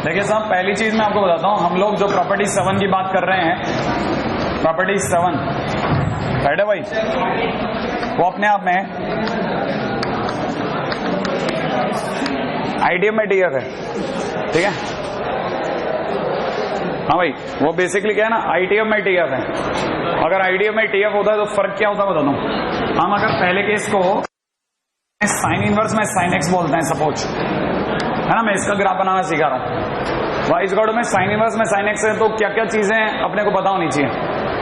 देखिए साहब, पहली चीज मैं आपको बताता हूँ, हम लोग जो प्रॉपर्टी 7 की बात कर रहे हैं, प्रॉपर्टी 7 राइट है भाई, वो अपने आप में आईडीएफ में टीएफ है, ठीक है। हाँ भाई, वो बेसिकली क्या है ना, आईटीएफ में टीएफ है। अगर आईडीएफ में टीएफ होता है तो फर्क क्या होता है बताता हूँ। हम अगर पहले केस को साइन इनवर्स में साइन एक्स बोलते हैं सपोज, है ना, मैं इसका ग्राफ बनाना सिखा रहा हूँ। वाई इज इक्वल टू में साइन इनवर्स में साइन एक्स है, तो क्या क्या चीजें अपने को पता होनी चाहिए।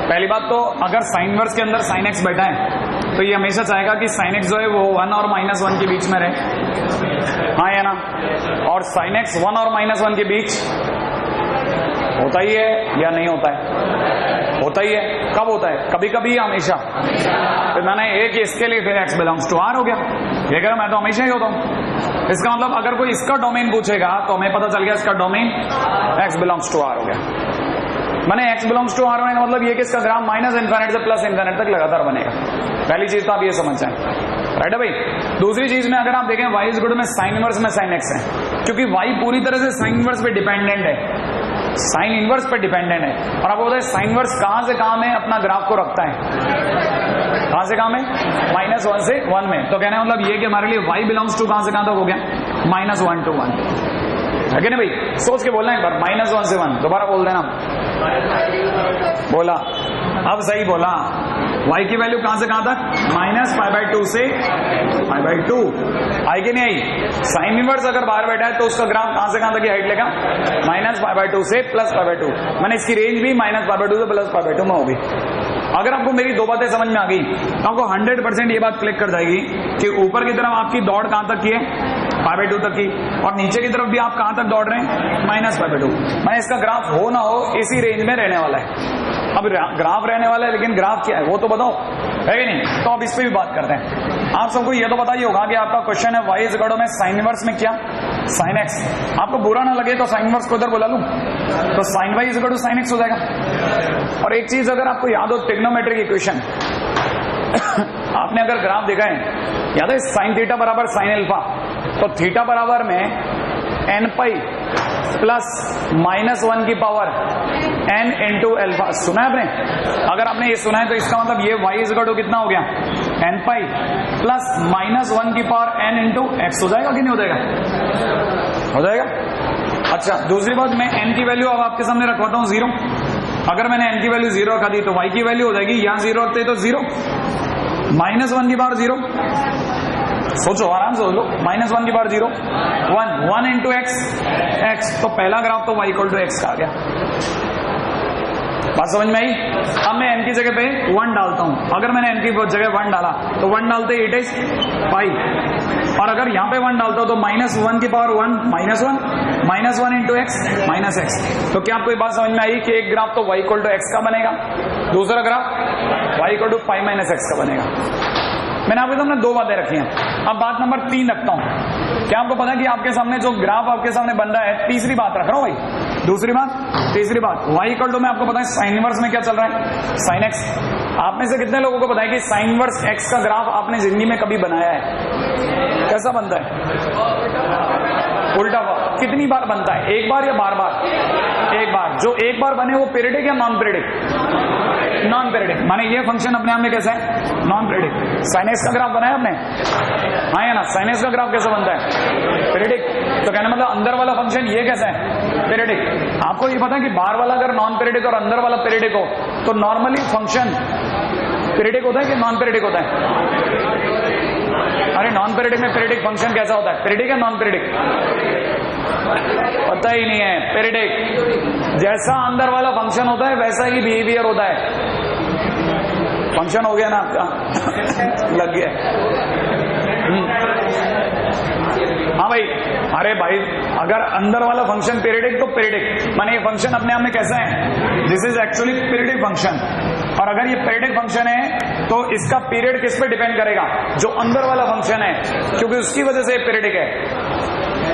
पहली बात तो अगर साइन इनवर्स के अंदर साइन एक्स बैठा है तो ये हमेशा चाहेगा कि साइन एक्स जो है वो 1 और -1 के बीच में रहे, हाँ या ना। और साइन एक्स 1 और -1 के बीच होता ही है या नहीं होता है? होता ही है। कब होता है? कभी कभी या हमेशा? तो मैंने एक इसके लिए फिर x बिलोंग्स टू r हो गया, ये कह रहा मैं तो हमेशा ही होता हूं। इसका मतलब अगर कोई इसका डोमेन पूछेगा तो हमें पता चल गया इसका domain x belongs to r हो गया। मैंने x बिलोंग्स टू r होने का मतलब ये कि इसका ग्राफ -∞ से +∞ तक लगातार बनेगा। पहली चीज तो आप ये समझ जाए, राइट है भाई। दूसरी चीज में अगर आप देखें y इज इक्वल टू में साइन इनवर्स में साइन x है, क्योंकि y पूरी तरह से साइन इनवर्स पे डिपेंडेंट है, साइन इनवर्स पे डिपेंडेंट है। और आपको पता है साइन इनवर्स कहां से कहां में अपना ग्राफ को रखता है, कहां से कहां में? -1 से 1 में। तो कहने मतलब ये कि हमारे लिए y बिलोंग्स टू कहां से कहां तक हो गया, -1 to 1, है कि नहीं भाई? सोच के बोलना एक बार, -1 से 1, दोबारा बोल देना। बोला, अब सही बोला। y की वैल्यू कहां से कहां तक? -π/2 से π/2, आई कि नहीं आई? साइन इनवर्स अगर बाहर बैठा है तो उसका ग्राफ कहां से कहां तक की हाइट लेगा? -π/2 से +π/2। मैंने इसकी रेंज भी -π/2 से +π/2 में होगी। अगर आपको मेरी दो बातें समझ में आ गई तो आपको 100% ये बात क्लिक कर जाएगी कि ऊपर की तरफ आपकी दौड़ कहां तक की है? π/2 तक की, और नीचे की तरफ भी आप कहां तक दौड़ रहे हैं? -π/2। मैं इसका ग्राफ हो ना हो इसी रेंज में रहने वाला है। अब ग्राफ रहने वाला है, लेकिन ग्राफ क्या है वो तो बताओ, है कि नहीं? तो अब इस पे भी बात करते हैं। आप सबको ये तो बताइए होगा कि आपका क्वेश्चन है y इज इक्वल टू में साइन इनवर्स में क्या? Sine x। आपको बुरा ना लगे तो साइन इनवर्स को इधर बुला लूं, तो sine y is equal to sine x हो जाएगा। और एक चीज अगर आपको याद हो, ट्रिग्नोमेट्रिक इक्वेशन आपने अगर ग्राफ देखा है, याद है साइन थीटा बराबर साइन अल्फा, तो थीटा बराबर में n π प्लस -1 की पावर n इंटू अल्फा। सुना है आपने? अगर आपने ये सुना है तो इसका मतलब ये y इज इक्वल टू कितना हो गया? n π प्लस -1 की पावर n इंटू x हो जाएगा कि नहीं हो जाएगा? हो जाएगा। अच्छा, दूसरी बात, मैं n की वैल्यू अब आपके सामने रखवाता हूं 0। अगर मैंने n की वैल्यू 0 रखा दी तो y की वैल्यू हो जाएगी, यहां 0 रखते तो 0, -1 की पावर 0, सोचो आराम से सोच लो, -1 की पावर 0, 1 इंटू x, तो पहला ग्राफ तो y इक्वल टू x का आ गया। बात समझ में आई? अब मैं n की जगह पे 1 डालता हूं। अगर मैंने n की जगह 1 डाला तो 1 डालते इट इज π, और अगर यहां पे 1 डालता हूं तो -1 की पावर 1, -1 इंटू x, -x। तो क्या आपको ये बात समझ में आई कि एक ग्राफ तो y इक्वल टू x का बनेगा, दूसरा graph y equal to π - x का बनेगा। मैंने आपके सामने दो बातें रखी हैं। अब बात नंबर 3 रखता हूं। क्या आपको पता है कि आपके सामने जो ग्राफ आपके सामने बन रहा है, तीसरी बात रख रहा हूं भाई, दूसरी बात, तीसरी बात, y इक्वल टू में आपको पता है साइन इनवर्स में क्या चल रहा है? Sine x। आप में से कितने लोगों को पता है कि साइन इनवर्स x का ग्राफ आपने जिंदगी में कभी बनाया है? कैसा बनता है? उल्टा हुआ। कितनी बार बनता है? एक बार या बार बार? एक बार। जो एक बार बने वो पीरियडिक या नॉन पीरियडिक? Non periodic. माने ये फंक्शन अपने आप में कैसा है? Non periodic. साइन एक्स का ग्राफ बनाया आपने? हाँ या ना? साइन एक्स का ग्राफ कैसा बनता है? पीरियडिक। तो कहने मतलब अंदर वाला फंक्शन ये कैसा है? पीरियडिक। आपको ये पता है कि बाहर वाला अगर नॉन पीरियडिक और अंदर वाला पीरियडिक हो तो नॉर्मली फंक्शन पीरियडिक होता है कि नॉन पीरियडिक होता है? अरे नॉन पीरियडिक में पीरियडिक फंक्शन कैसा होता है? पीरियडिक या नॉन पीरियडिक? पता ही नहीं है। पीरियडिक। जैसा अंदर वाला फंक्शन होता है वैसा ही बिहेवियर होता है। फंक्शन हो गया ना आपका? लग गया। हाँ भाई, अरे भाई अगर अंदर वाला फंक्शन पीरियडिक तो पीरियडिक, माने ये फंक्शन अपने आप में कैसा है? This is actually periodic function. और अगर ये पीरियडिक फंक्शन है तो इसका पीरियड किस पे डिपेंड करेगा? जो अंदर वाला फंक्शन है, क्योंकि उसकी वजह से पीरियडिक है।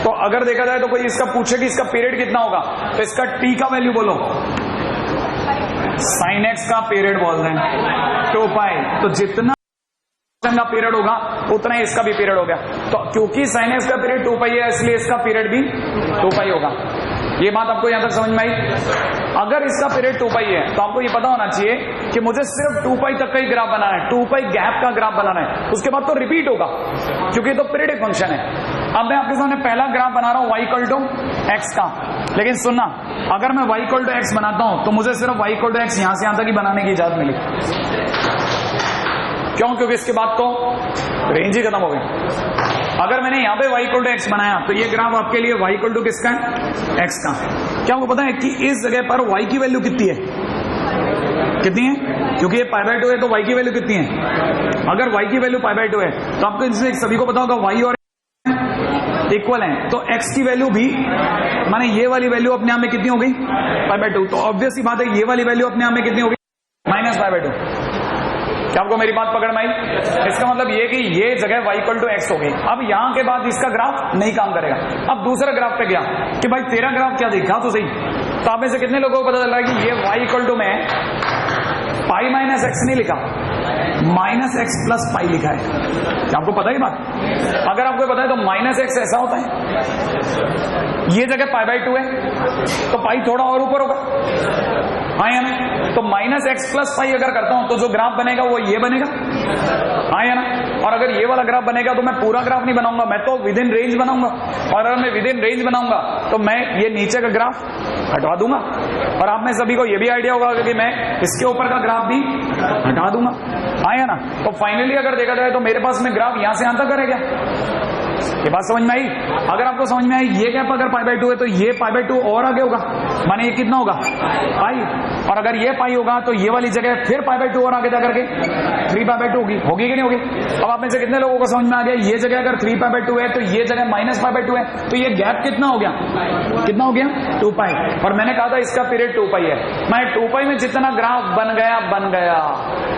तो अगर देखा जाए तो कोई इसका पूछे कि इसका पीरियड कितना होगा, तो इसका t का वैल्यू बोलो। साइन x का पीरियड बोल दें 2π। तो जितना का पीरियड होगा उतना ही इसका भी पीरियड हो गया। तो क्योंकि साइन एक्स का पीरियड 2π है इसलिए इसका पीरियड भी 2π होगा। ये बात आपको यहां तक समझ में आई? अगर इसका पीरियड 2 पाई है तो आपको ये पता होना चाहिए कि मुझे सिर्फ 2 पाई तक का ही ग्राफ बनाना है, 2 पाई गैप का ग्राफ बनाना है, उसके बाद तो रिपीट होगा क्योंकि ये तो पीरियडिक फंक्शन है। अब मैं आपके सामने पहला ग्राफ बना रहा हूं y इक्वल टू एक्स का, लेकिन सुनना, अगर मैं y इक्वल टू एक्स बनाता हूं तो मुझे सिर्फ y इक्वल टू एक्स यहां से यहां तक ही बनाने की इजाजत मिली। क्यों? क्योंकि इसके बाद तो रेंज ही खत्म हो गई। अगर मैंने यहाँ पे y इक्वल टू एक्स बनाया तो ये ग्राफ आपके लिए y इक्वल टू किसका है? x का। क्या आपको पता है कि इस जगह पर y की वैल्यू कितनी है? कितनी है? क्योंकि ये पाई बाय 2 है तो y की वैल्यू कितनी है? अगर y की वैल्यू पाई बाय 2 है तो आपको इनसे सभी को पता होगा y और इक्वल है, तो x की वैल्यू भी माने ये वाली वैल्यू अपने आप में कितनी हो गई? पाई बाय 2। तो ऑब्वियस ही बात है ये वाली वैल्यू अपने आप में कितनी होगी? Minus pi by 2। क्या आपको मेरी बात पकड़ में आई? इसका मतलब ये कि ये जगह y इक्वल टू एक्स हो गई। अब यहाँ के बाद इसका ग्राफ नहीं काम करेगा। अब दूसरा ग्राफ पे गया कि भाई तेरा ग्राफ क्या देखा तो सही। तो आप में से कितने लोगों को पता चल रहा है कि ये y इक्वल टू में पाई माइनस एक्स नहीं लिखा, माइनस एक्स प्लस पाई लिखा है। क्या आपको पता ही बात? अगर आपको पता है तो माइनस एक्स ऐसा होता है, ये जगह पाई बाय 2 है तो पाई थोड़ा और ऊपर होगा, हाँ या ना? तो माइनस एक्स प्लस पाई अगर करता हूं तो जो ग्राफ बनेगा वो ये बनेगा, हाँ या ना? और अगर ये वाला ग्राफ बनेगा तो मैं पूरा ग्राफ नहीं बनाऊंगा, मैं तो विद इन रेंज बनाऊंगा। और अगर मैं विद इन रेंज बनाऊंगा तो मैं ये नीचे का ग्राफ हटवा दूंगा। और आप में सभी को ये भी आइडिया होगा कि मैं इसके ऊपर का ग्राफ भी हटा दूंगा, हाँ या ना? तो फाइनली अगर देखा जाए तो मेरे पास में ग्राफ यहां से यहां तक करेगा। ये बात समझ में आई? अगर आपको समझ में आई ये गैप अगर पाई बाय 2 है तो ये पाई बाय 2 और आगे होगा, माने ये कितना होगा? पाई। और अगर ये पाई होगा तो ये वाली जगह फिर पाई बाय 2 और आगे जाकर के 3 पाई बाय 2 होगी, होगी कि नहीं होगी? अब आप में से कितने लोगों को समझ में आ गया ये जगह अगर 3 पाई बाय 2 है तो ये जगह माइनस पाई बाय 2 है, तो ये गैप कितना हो गया? कितना हो गया? 2 पाई। और मैंने कहा था इसका पीरियड 2 पाई है। मैं 2 पाई में जितना ग्राफ बन गया,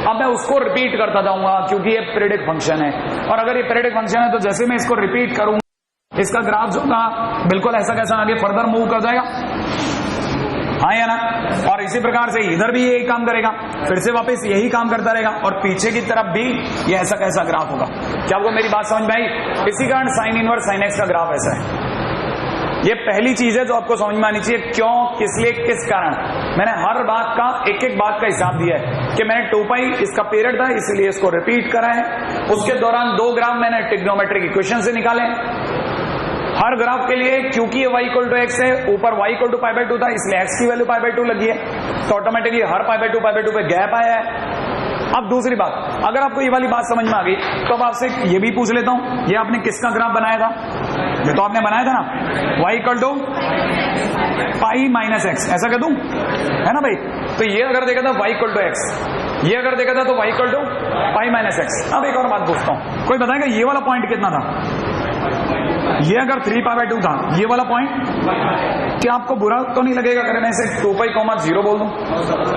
अब मैं उसको रिपीट करता जाऊंगा क्योंकि ये पीरियडिक फंक्शन है। और अगर ये पीरियडिक फंक्शन है तो जैसे मैं इसको रिपीट करूंगा इसका ग्राफ जो था बिल्कुल ऐसा कैसा आगे फर्दर मूव कर जाएगा, हाँ या ना? और इसी प्रकार से इधर भी यही काम करेगा, फिर से वापस यही काम करता रहेगा और पीछे की तरफ भी ये ऐसा कैसा ग्राफ होगा। क्या आपको मेरी बात समझ में आई? इसी कारण साइन इनवर्स साइन एक्स का ग्राफ ऐसा है। ये पहली चीज है जो आपको समझ में आनी चाहिए, क्यों, किस लिए, किस कारण। मैंने हर बात का एक एक बात का हिसाब दिया है कि मैंने 2 पाई इसका पीरियड था इसलिए इसको रिपीट करा है। उसके दौरान 2 ग्राफ मैंने ट्रिग्नोमेट्रिक इक्वेशन से निकाले हर ग्राफ के लिए, क्योंकि ये y इक्वल टू एक्स है, ऊपर y equal to pi by 2 था इसलिए x की वैल्यू पाई बाय 2 लगी है, तो ऑटोमेटिकली हर पाई बाय 2 पे गैप आया है। अब दूसरी बात, अगर आपको ये वाली बात समझ में आ गई तो अब आपसे ये भी पूछ लेता हूं, ये आपने किसका ग्राफ बनाया था? ये तो आपने बनाया था ना, y equal to pi minus x, ऐसा कह दूं, है ना भाई? तो ये अगर देखा था y इक्वल टू एक्स, ये अगर देखा था तो y equal to pi minus x. अब एक और बात पूछता हूं, कोई बताएगा ये वाला पॉइंट कितना था? ये अगर 3 पाई बाय 2 था, ये वाला पॉइंट, क्या आपको बुरा तो नहीं लगेगा अगर मैं इसे 2 पाई 0 बोल दूं?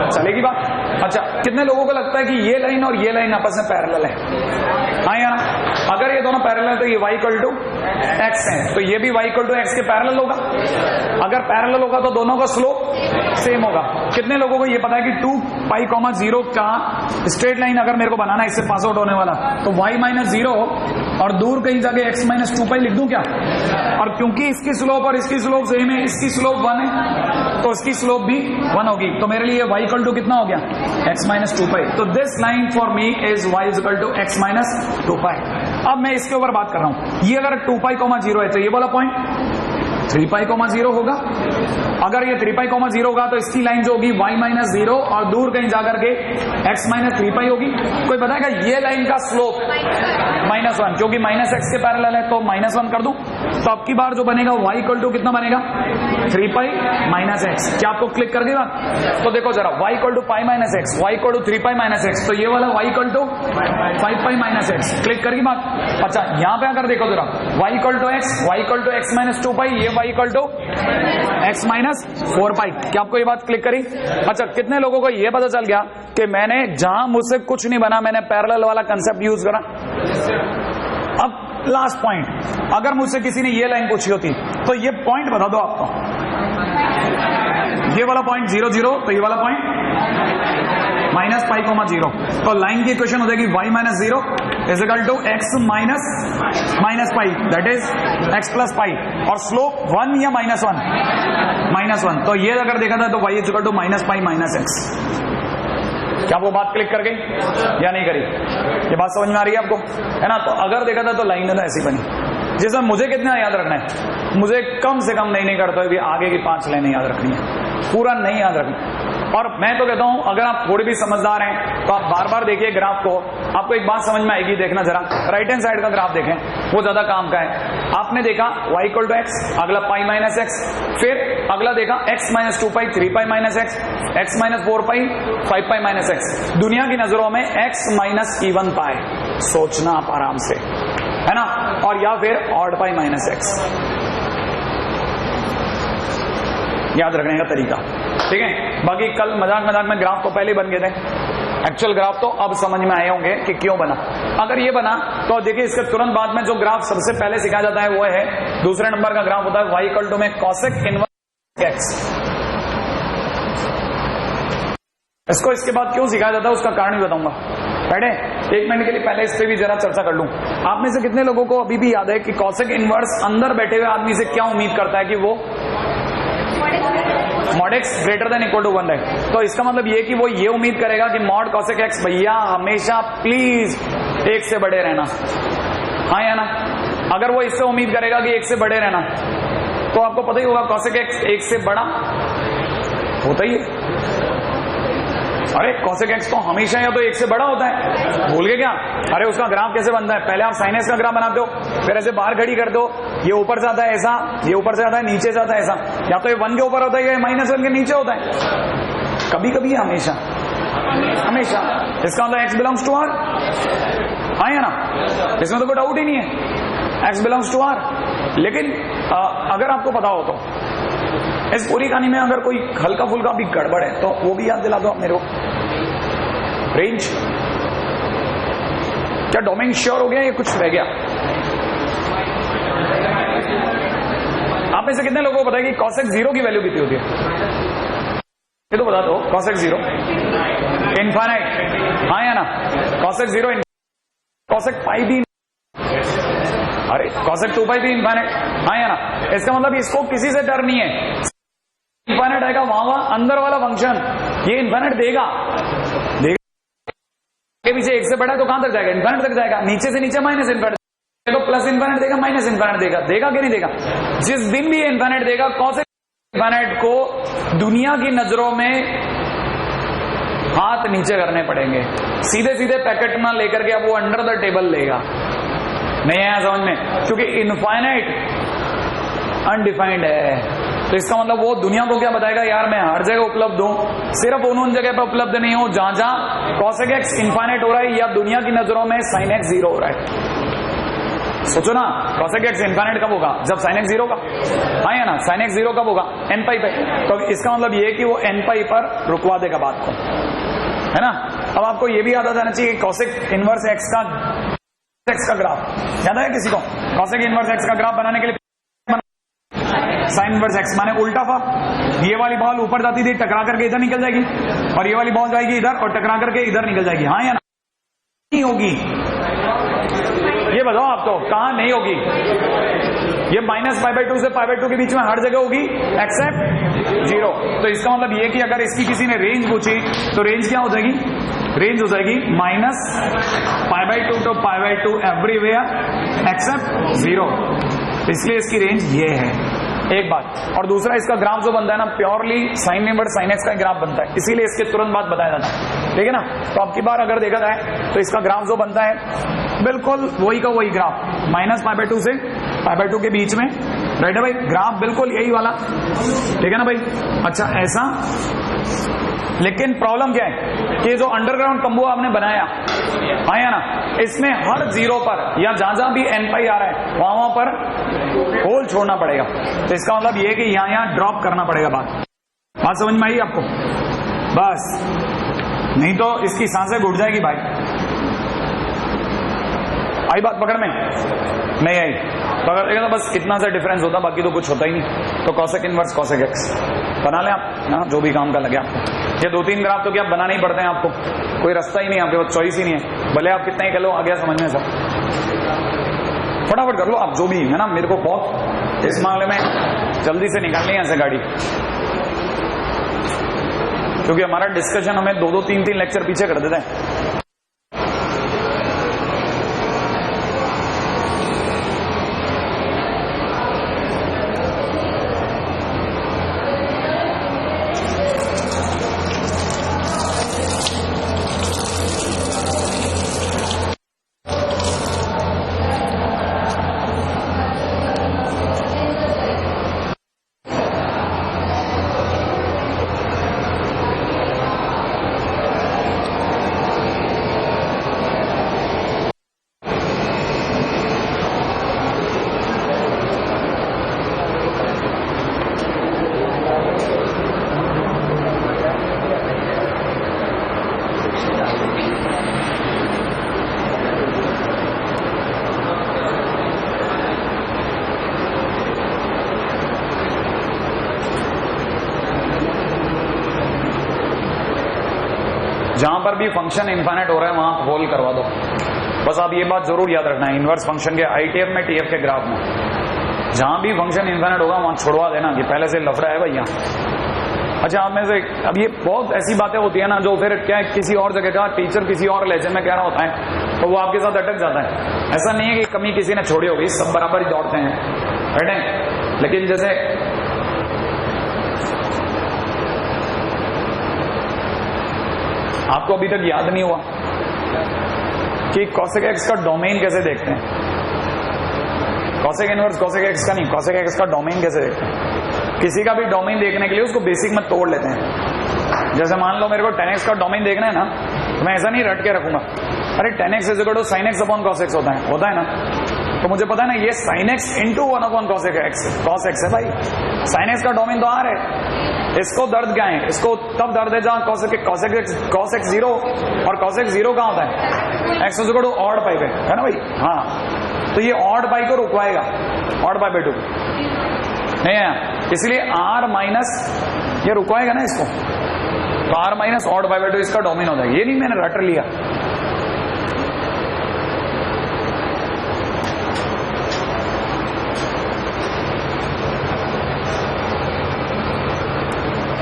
चलेगी बात? अच्छा, कितने लोगों को लगता है कि ये लाइन और ये लाइन आपस में पैरेलल है, हाँ या ना? अगर ये दोनों पैरेलल है तो ये y इक्वल टू एक्स है, तो ये भी y इक्वल टू एक्स के पैरेलल होगा। अगर पैरेलल होगा तो दोनों का स्लोप सेम होगा। कितने लोगों को ये पता है कि 2 पाई 0 का स्ट्रेट लाइन अगर मेरे को बनाना है इससे पास आउट होने वाला, तो y माइनस 0 और दूर कहीं जाके x माइनस 2 पाई लिख दूं क्या? और क्योंकि इसकी स्लोप और इसकी स्लोप सेम है, इसकी स्लोप 1 है तो इसकी स्लोप भी 1 होगी, तो मेरे लिए y इक्वल टू कितना हो गया? x minus 2 pi. तो this line for me is y is equal to x minus 2 pi. अब मैं इसके ऊपर बात कर रहा हूं, ये अगर 2 पाई 0 है तो ये वाला पॉइंट 3 पाई 0 होगा। अगर ये 3 पाई 0 होगा तो इसकी लाइन जो होगी y माइनस 0 और दूर कहीं जाकर के x माइनस 3 पाई होगी। कोई बताएगा ये लाइन का स्लोप -1, क्योंकि माइनस एक्स के पैरेलल है तो -1 कर दूं, तो अब की बार जो बनेगा y इक्वल टू कितना बनेगा? 3 पाई माइनस एक्स। क्या आपको क्लिक कर गई बात? तो देखो जरा, y equal to pi minus x, y equal to 3 pi minus x, तो ये वाला y equal to 5 pi minus x. Click करगी बात? अच्छा, यहां पे अगर देखो जरा, y equal to x, y equal to x minus 2 pi, ये y equal to x minus 4 pi. क्या आपको ये बात क्लिक करी? अच्छा, कितने लोगों को ये पता चल गया कि मैंने जहां मुझसे कुछ नहीं बना, मैंने पैरेलल वाला कंसेप्ट यूज करा? अब लास्ट पॉइंट, अगर मुझसे किसी ने ये लाइन पूछी होती तो ये पॉइंट बता दो आपको, ये वाला पॉइंट 0 0, तो ये वाला पॉइंट माइनस पाई कोमा 0। तो लाइन की इक्वेशन हो जाएगी y minus 0 is equal to x minus pi, that is x plus pi, और स्लोप 1 या -1, तो ये अगर देखा था तो y is equal to minus pi minus x। क्या वो बात क्लिक कर गई या नहीं करी? ये बात समझ में आ रही है आपको, है ना? तो अगर देखा था तो लाइन तो ऐसी बनी। जिसमें मुझे कितना याद रखना है, मुझे कम से कम नहीं करता है, आगे की 5 लाइनें याद रखनी है, पूरा नहीं याद रखना। और मैं तो कहता हूं अगर आप थोड़ी भी समझदार हैं तो आप बार बार देखिए ग्राफ को, आपको एक बात समझ में आएगी। देखना जरा राइट हैंड साइड का ग्राफ देखें, वो ज्यादा काम का है। आपने देखा y इक्वल टू एक्स, अगला पाई माइनस एक्स, फिर अगला देखा x माइनस 2 पाई, 3 pi minus x, x minus 4 पाई, 5 पाई माइनस एक्स। दुनिया की नजरों में x माइनस इवन पाई, सोचना आप आराम से, है ना? और या फिर ऑड पाई माइनस एक्स, याद रखने का तरीका, ठीक है? बाकी कल मजाक में ग्राफ तो पहले बन गए थे, एक्चुअल ग्राफ तो अब समझ में आए होंगे कि क्यों बना। अगर ये बना तो देखिए इसके तुरंत बाद में जो ग्राफ सबसे पहले सिखाया जाता है वो है दूसरे नंबर का ग्राफ होता है y इक्वल टू में कॉसेक इनवर्स x। इसको इसके बाद क्यों सिखाया जाता है उसका कारण भी बताऊंगा। बैठे 1 मिनट के लिए पहले इस पे भी जरा चर्चा कर लूं। आप में से कितने लोगों को अभी भी याद है कि कॉसेक इनवर्स अंदर बैठे हुए आदमी से क्या उम्मीद करता है कि वो mod x greater than equal to 1 है? तो इसका मतलब ये कि वो ये उम्मीद करेगा कि मॉड कॉसेक एक्स भैया हमेशा प्लीज 1 से बड़े रहना, हाँ या ना? अगर वो इससे उम्मीद करेगा कि 1 से बड़े रहना, तो आपको पता ही होगा कॉसेक एक्स 1 से बड़ा होता ही है। अरे कॉसेक एक्स तो हमेशा या तो 1 से बड़ा होता है, भूल गए क्या? अरे उसका ग्राफ कैसे बनता है? पहले आप साइन एक्स का ग्राफ बनाते हो, फिर ऐसे बाहर खड़ी कर दो, ये ऊपर से आता है ऐसा, ये ऊपर से आता है, नीचे से आता है ऐसा, या तो ये 1 के ऊपर होता है या -1 के नीचे होता है। कभी कभी हमेशा हमेशा इसका मतलब एक्स बिलोंग्स टू आर, हाँ या ना? इसमें तो कोई डाउट ही नहीं है, एक्स बिलोंग्स टू आर। लेकिन अगर आपको पता हो तो इस पूरी कहानी में अगर कोई हल्का फुल्का भी गड़बड़ है तो वो भी याद दिला दो मेरे को। रेंज क्या डोमेन श्योर हो गया या कुछ रह गया? आप में से कितने लोगों को पता है कि कॉसेक 0 की वैल्यू कितनी होती है? ये तो बता दो। कॉसेक 0 इनफाइनाइट, हाँ या ना? कॉसेक 0 कॉसेक पाई भी, अरे कॉसेक 2 पाई भी इनफाइनाइट, हाँ या ना? इसका मतलब इसको किसी से डर नहीं है। इनफाइनाइट आएगा वहां अंदर वाला फंक्शन ये इनफाइनाइट देगा के पीछे 1 से बड़ा है तो कहां तक जाएगा? इनफाइनाइट तक जाएगा। नीचे से नीचे माइनस इनफाइनाइट, तो प्लस इनफाइनाइट देगा, माइनस इनफाइनाइट देगा, देगा कि नहीं देगा? जिस दिन भी इनफाइनाइट देगा, कॉसेक इनफाइनाइट को दुनिया की नजरों में हाथ नीचे करने पड़ेंगे, सीधे सीधे पैकेट में लेकर के अब वो अंडर द टेबल लेगा। नहीं आया समझ में? क्योंकि इनफाइनाइट अनडिफाइंड है, तो इसका मतलब वो दुनिया को क्या बताएगा, यार मैं हर जगह उपलब्ध हूं, सिर्फ उन जगह पर उपलब्ध नहीं हूं जहां जहां कॉसेक एक्स इनफाइनाइट हो रहा है या दुनिया की नजरों में साइन एक्स 0 हो रहा है। सोचो ना, कॉसेक एक्स इनफाइनाइट कब होगा? जब साइन एक्स 0 का, हाँ या ना? साइन एक्स 0 कब होगा? n पाई पे। तो इसका मतलब ये कि वो n पाई पर रुकवा देगा बात को, है ना? अब आपको ये भी याद आ जाना चाहिए कॉसेक इनवर्स एक्स का ग्राफ याद है किसी को? कॉसेक इनवर्स एक्स का ग्राफ बनाने के लिए साइन इनवर्स एक्स माने उल्टा था। ये वाली बॉल ऊपर जाती थी, टकरा करके इधर निकल जाएगी, और ये वाली बॉल जाएगी इधर और टकरा करके इधर निकल जाएगी, हाँ या ना? नहीं होगी, ये बताओ आप तो, कहां नहीं होगी? ये -π/2 से π/2 के बीच में हर जगह होगी एक्सेप्ट 0। तो इसका मतलब ये कि अगर इसकी किसी ने रेंज पूछी तो रेंज क्या हो जाएगी? रेंज हो जाएगी -π/2 to π/2 एवरीवेयर एक्सेप्ट 0। इसलिए इसकी रेंज ये है, एक बात। और दूसरा, इसका ग्राफ जो बनता है ना, purely sine inverse sine x का ग्राफ बनता है, इसीलिए इसके तुरंत बाद बताया जाता है, ठीक है ना? तो अब की बार अगर देखा जाए तो इसका ग्राफ जो बनता है बिल्कुल वही का वही ग्राफ, -π/2 से π/2 के बीच में, राइट है भाई? ग्राफ बिल्कुल यही वाला, ठीक है ना भाई? अच्छा ऐसा, लेकिन प्रॉब्लम क्या है कि जो अंडरग्राउंड तंबू आपने बनाया, हाँ या ना? इसमें हर 0 पर या जहां जहां भी n पाई आ रहा है वहां पर होल छोड़ना पड़ेगा। तो इसका मतलब ये कि यहां ड्रॉप करना पड़ेगा। बात समझ में आई आपको? बस, नहीं तो इसकी सांसें घुट जाएगी भाई। आई बात पकड़ में? नहीं आई? पकड़ तो बस इतना सा डिफरेंस होता, बाकी तो कुछ होता ही नहीं। तो कॉसेक इनवर्स कॉसेक एक्स बना लें आप ना, जो भी काम का लगे आपको। ये 2-3 ग्राफ तो क्या बनाने ही पड़ते हैं आपको, कोई रास्ता ही नहीं है आपके पास, चॉइस ही नहीं है, भले आप कितना ही कर लो, आ गया समझ में सब, फटाफट कर लो आप जो भी है ना। मेरे को बहुत इस मामले में जल्दी से निकालनी है ऐसे गाड़ी, क्योंकि हमारा डिस्कशन हमें 2-2, 3-3 लेक्चर पीछे कर देता है। जहां पर भी फंक्शन इनफाइनाइट हो रहा है वहां होल करवा दो, बस आप ये बात जरूर याद रखना है। इनवर्स फंक्शन के आईटीएफ में, टीएफ के ग्राफ में, जहां भी फंक्शन इनफाइनाइट होगा वहां छोड़वा देना कि पहले से लफड़ा है भैया। अच्छा, आप में से अब ये बहुत ऐसी बातें होती है ना जो फिर क्या है, किसी और जगह का टीचर किसी और लेजन में कह रहा होता है तो वो आपके साथ अटक जाता है। ऐसा नहीं है कि कमी किसी ने छोड़ी होगी, सब बराबर ही दौड़ते हैं, राइट। लेकिन जैसे आपको अभी तक याद नहीं हुआ कि cosec x का डोमेन कैसे देखते हैं, cosec इनवर्स cosec x का नहीं, cosec x का डोमेन कैसे देखते हैं। किसी का भी डोमेन देखने के लिए उसको बेसिक में तोड़ लेते हैं। जैसे मान लो मेरे को tan x का डोमेन देखना है ना, तो मैं ऐसा नहीं रट के रखूंगा, अरे tan x equal to sin x upon cos x होता है ना, तो मुझे पता है ना ये sin x into 1 upon cos x है भाई। sin x का डोमेन तो R है, इसको दर्द क्या है, इसको तब दर्द है जहां cos x 0 और cos x 0 कहां होता है, x equal to odd pi पे, है ना भाई। हाँ, तो ये ऑड पाई को रुकवाएगा, ऑड पाई पे 2 नहीं है, इसलिए r माइनस ये रुकवाएगा ना इसको, तो r माइनस ऑड पाई पे 2 इसका डोमेन हो जाएगा। ये नहीं मैंने रट लिया,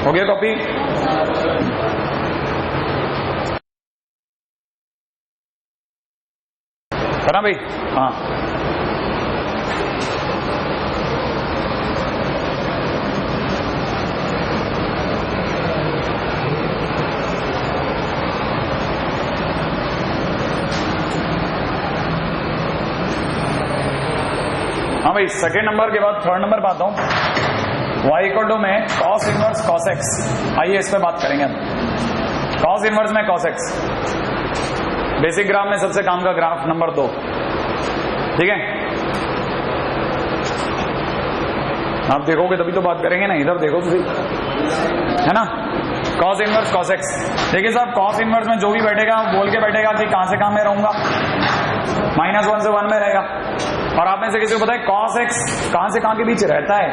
हो गया कॉपी। करा भाई, हाँ हाँ भाई। सेकेंड नंबर के बाद थर्ड नंबर पाता हूं, y इक्वल टू में cos इनवर्स cos x। आइए इस पे बात करेंगे। cos इनवर्स में cos x, बेसिक ग्राफ में सबसे काम का ग्राफ नंबर 2, ठीक है। आप देखोगे तभी तो बात करेंगे ना, इधर देखो तो है ना। cos इनवर्स cos x, देखिए साहब cos इनवर्स में जो भी बैठेगा बोल के बैठेगा कि कहां से कहां में रहूंगा, -1 से 1 में रहेगा। और आप में से किसी को पता है cos x कहां से कहां के बीच रहता है,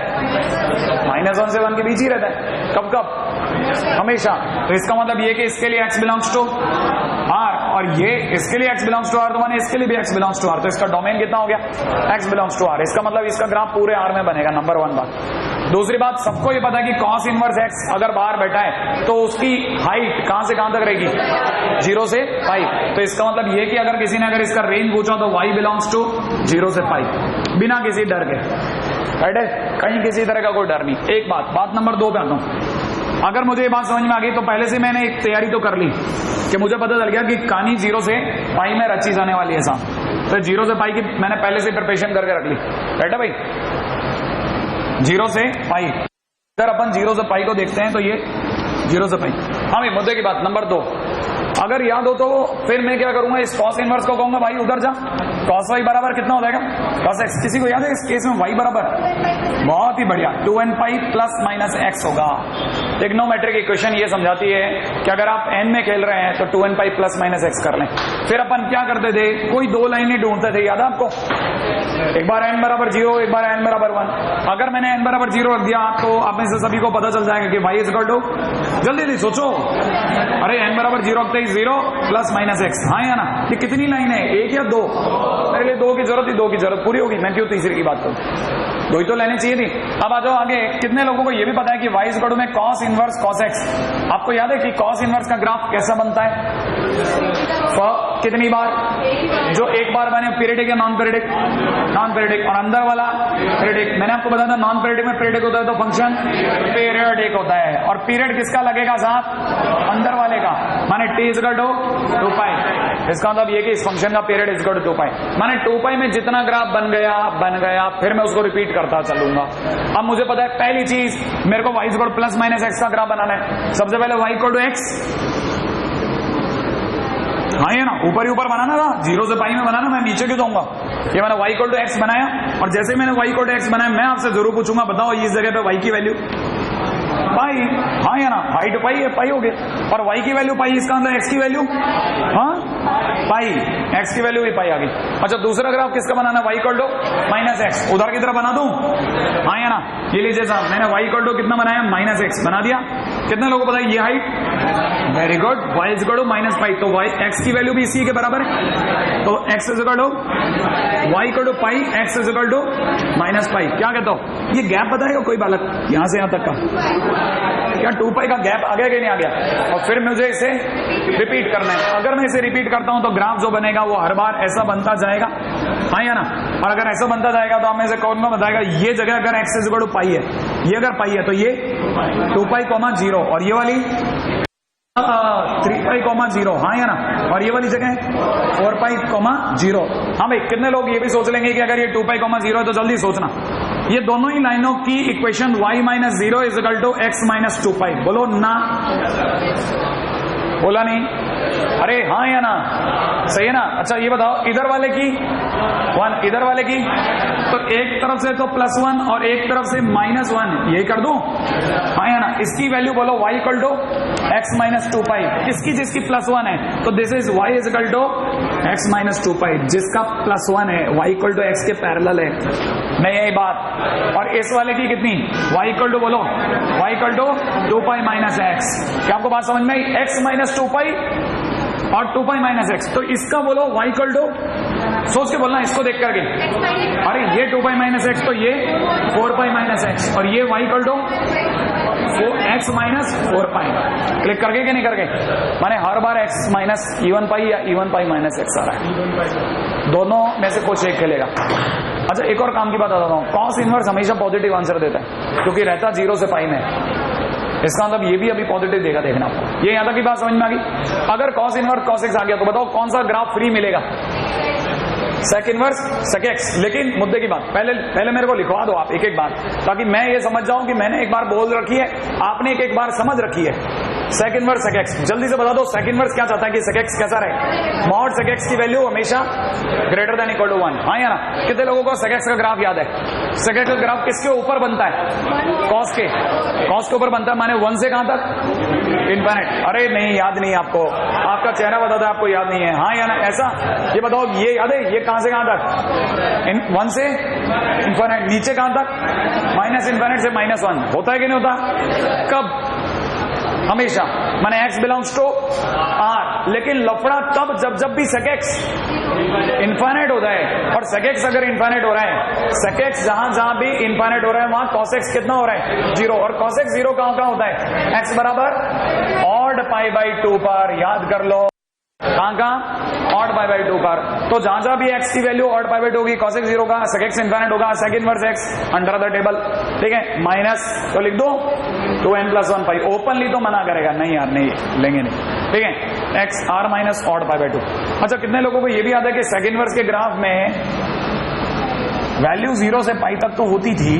-1 से 1 के बीच ही रहता है। कब कब, हमेशा। तो इसका मतलब ये कि इसके लिए x बिलोंग्स टू r, और ये इसके लिए x बिलोंग्स टू r, तो माने इसके लिए भी x बिलोंग्स टू r, तो इसका डोमेन कितना हो गया, x बिलोंग्स टू r। इसका मतलब इसका ग्राफ पूरे r में बनेगा, नंबर 1 बात। दूसरी बात, सबको ये पता है कि cos इनवर्स x अगर बाहर बैठा है तो उसकी हाइट कहां से कहां तक रहेगी, 0 से पाई। तो इसका मतलब ये कि अगर किसी ने अगर इसका रेंज पूछा तो y बिलोंग्स टू 0 से पाई, बिना किसी डर के, राइट है, कहीं किसी तरह का कोई डर नहीं। एक बात नंबर 2 पे आता हूं। अगर मुझे ये बात समझ में आ गई तो पहले से मैंने एक तैयारी तो कर ली कि मुझे पता चल गया कि कहानी 0 से पाई में रची जाने वाली है साहब, तो 0 से पाई की मैंने पहले से प्रिपरेशन करके रख ली, राइट है भाई। 0 से पाई, अगर अपन 0 से पाई को देखते हैं तो ये 0 से पाई। हाँ भाई, मुद्दे की बात नंबर 2, अगर याद हो तो फिर मैं क्या करूंगा, इस cos इनवर्स को कहूंगा भाई उधर जा, cos y बराबर कितना हो जाएगा cos x। किसी को याद है इस केस में y बराबर, बहुत ही बढ़िया, 2n pi plus minus x होगा। ट्रिग्नोमेट्रिक इक्वेशन ये समझाती है कि अगर आप n में खेल रहे हैं तो 2n pi plus minus x कर लें। फिर अपन क्या करते थे, कोई दो लाइनें ढूंढते थे, याद है आपको, एक बार n बराबर 0, एक बार n बराबर 1। अगर मैंने n बराबर 0 रख दिया तो आप में से सभी को पता चल जाएगा कि y इज इक्वल टू, जल्दी सोचो, अरे n बराबर 0 रखते ही 0 प्लस माइनस x। हाँ या ना, ये कितनी लाइन है, एक या दो? मेरे लिए दो की जरूरत थी, दो की जरूरत पूरी होगी, मैं क्यों तीसरी की बात करूं, दो ही तो लेने चाहिए थी। अब आ जाओ आगे, कितने लोगों को ये भी पता है कि y इज इक्वल टू में cos इनवर्स cos x। आपको याद है कि cos इनवर्स का ग्राफ कैसा बनता है, कितनी बार, जो एक बार बने पीरियडिक या नॉन पीरियडिक, नॉन पीरियडिक, और अंदर वाला पीरियडिक। मैंने आपको बताया था नॉन पीरियडिक में पीरियडिक होता है तो फंक्शन पीरियडिक होता है, और पीरियड किसका लगेगा साथ, अंदर वाले का, माने t इज इक्वल टू 2 पाई। इसका मतलब ये कि इस फंक्शन का period is equal to 2 pi, माने 2 पाई में जितना ग्राफ बन गया, फिर मैं उसको रिपीट करता चलूंगा। अब मुझे पता है पहली चीज, मेरे को y is equal two plus minus x का ग्राफ बनाना है। सबसे पहले y इक्वल टू x, हाँ ये ना, ऊपर ही ऊपर बनाना था, 0 से पाई में बनाना, मैं नीचे क्यों दूंगा। ये मैंने y इक्वल टू x बनाया, और जैसे मैंने y इक्वल टू x बनाया, मैं आपसे जरूर पूछूंगा बताओ इस जगह पे y की वैल्यू पाई, हाँ या ना, हाइट पाई है, पाई हो गया, और y की वैल्यू पाई, इसका अंदर x की वैल्यू, हाँ पाई, x की वैल्यू भी पाई आ गई। अच्छा दूसरा ग्राफ किसका बनाना है, y equal to minus x, उधर की तरफ बना दूं, हाँ या ना, ये लीजिए साहब, मैंने y इक्वल टू कितना बनाया, माइनस एक्स बना दिया। कितने लोगों को पता है ये height, very good, y is equal to minus pi, तो y x की वैल्यू भी इसी के बराबर है, तो x is equal to y equal to pi, x is equal to minus pi. क्या कहता हूं, ये गैप बताएगा कोई बालक यहां से यहां तक का, क्या 2 पाई का गैप आ गया कि नहीं आ गया, और फिर मुझे इसे रिपीट करना है। अगर मैं इसे रिपीट करता हूं तो ग्राफ जो बनेगा वो हर बार ऐसा बनता जाएगा, हाँ या ना, और अगर ऐसा बनता जाएगा तो आप में से कौन में बताएगा, ये जगह अगर x इज इक्वल टू पाई है, ये अगर पाई है तो ये 2 पाई कॉमा 0, और ये वाली 3 पाई कॉमा 0, हाँ या ना, और ये वाली जगह 4 पाई कॉमा 0। हाँ भाई, कितने लोग ये भी सोच लेंगे कि अगर ये 2 पाई कॉमा 0 है तो जल्दी सोचना, ये दोनों ही लाइनों की equation y minus 0 is equal to x minus 2 pi, बोलो ना, बोला नहीं, अरे हाँ या ना, सही है ना। अच्छा ये बताओ, इधर वाले की 1, इधर वाले की, तो एक तरफ से तो +1 और एक तरफ से -1, यही कर दूं, हाँ या ना। इसकी वैल्यू बोलो y equal to x minus 2 pi, किसकी, जिसकी +1 है, तो this is y is equal to x minus 2 pi, जिसका +1 है y इक्वल टू x के पैरेलल है, नहीं यही बात। और इस वाले की कितनी, y इक्वल टू बोलो, y equal to 2 pi minus x। क्या आपको बात समझ में आई, x माइनस 2 पाई और 2 पाई माइनस x, तो इसका बोलो y इक्वल टू, सोच के बोलना इसको देख करके, अरे ये 2 पाई माइनस x, तो ये 4 पाई माइनस x, और ये y equal to x minus 4 pi. Click करके कि नहीं करके, माने हर बार x माइनस इवन पाई या इवन पाई माइनस x आ रहा है, दोनों में से कुछ एक खेलेगा। अच्छा एक और काम की बात बताता हूँ, कॉस इनवर्स हमेशा पॉजिटिव आंसर देता है, क्योंकि रहता 0 से पाई में, इसका मतलब ये भी अभी पॉजिटिव देगा, देखना आपको। ये यहां तक की बात समझ में आ गई। अगर कॉस इनवर्स कॉस एक्स आ गया तो बताओ कौन सा ग्राफ फ्री मिलेगा, सेक इनवर्स सेक एक्स। लेकिन मुद्दे की बात, पहले मेरे को लिखवा दो आप एक एक बार, ताकि मैं ये समझ जाऊं कि मैंने एक बार बोल रखी है, आपने एक बार समझ रखी है। सेक इनवर्स सेक एक्स, जल्दी से बता दो सेक इनवर्स क्या चाहता है कि सेक एक्स कैसा रहे, मॉड सेक एक्स की वैल्यू हमेशा ग्रेटर देन इक्वल टू 1, हाँ या ना। कितने लोगों को सेक एक्स का ग्राफ याद है, सेक एक्स का ग्राफ किसके ऊपर बनता है, कॉस के ऊपर बनता है, माने 1 से कहां तक, इनफिनिट। अरे नहीं याद नहीं आपको, आपका चेहरा बताता है आपको याद नहीं है, हाँ या ना, ऐसा। ये बताओ ये याद है, ये कहां से कहां तक, 1 से इनफिनिट, नीचे कहां तक, माइनस इनफिनिट से -1, होता है कि नहीं होता, कब, हमेशा, माने x बिलोंग्स टू r। लेकिन लफड़ा तब जब भी sec x इनफाइनाइट होता है, और sec x अगर इनफाइनाइट हो रहा है, sec x जहां भी इनफाइनाइट हो रहा है वहां cos x कितना हो रहा है, 0, और cos x 0 कहां होता है, x बराबर ऑड π/2 पर, याद कर लो, कहां ऑड π/2 पर। तो जहां भी x की वैल्यू ऑड π/2 होगी, cos x 0 का, sec x इनफाइनाइट होगा, sec inverse x under the table, ठीक है, माइनस, तो लिख दो 2n+1 पाई। ओपनली तो मना करेगा, नहीं यार नहीं लेंगे नहीं, ठीक है, x r माइनस ऑड π/2। अच्छा कितने लोगों को ये भी याद है कि sec इनवर्स के ग्राफ में वैल्यू 0 से पाई तक तो होती थी,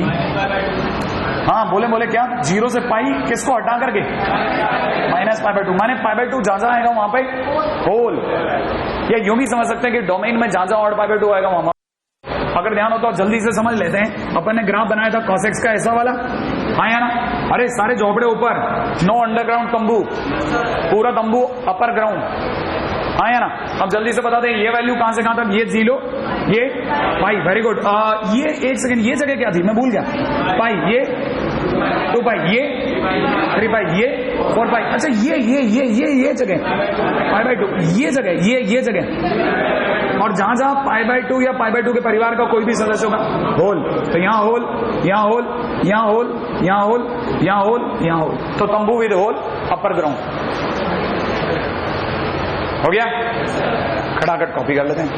हाँ बोले बोले क्या, 0 से पाई किसको हटा करके -π/2, माने π/2 जहां जहां आएगा वहां पे होल, या यूं भी समझ सकते हैं कि डोमेन में जहां जहां ऑड π/2 आएगा वहां। अगर ध्यान हो तो जल्दी से समझ लेते हैं। अपन ने ग्राफ बनाया था cos x का ऐसा वाला, हाँ या ना, अरे सारे झोपड़े ऊपर, नो अंडरग्राउंड तंबू, पूरा तंबू अपर ग्राउंड, हाँ या ना। अब जल्दी से बता दें ये वैल्यू कहां से कहां तक, ये 0, ये पाई, वेरी गुड। ये एक सेकंड, ये जगह क्या थी मैं भूल गया, पाई, ये 2 पाई, ये 3 पाई, ये 4 पाई, अच्छा ये जगह π/2, ये जगह, ये जगह, और जहां जहां π/2 या π/2 के परिवार का कोई भी सदस्य होगा होल, तो यहाँ होल, यहाँ होल, यहाँ होल, यहाँ होल, यहाँ होल, यहाँ होल, तो तंबू विद होल अपर ग्राउंड हो गया। खड़ाखट कॉपी कर लेते हैं,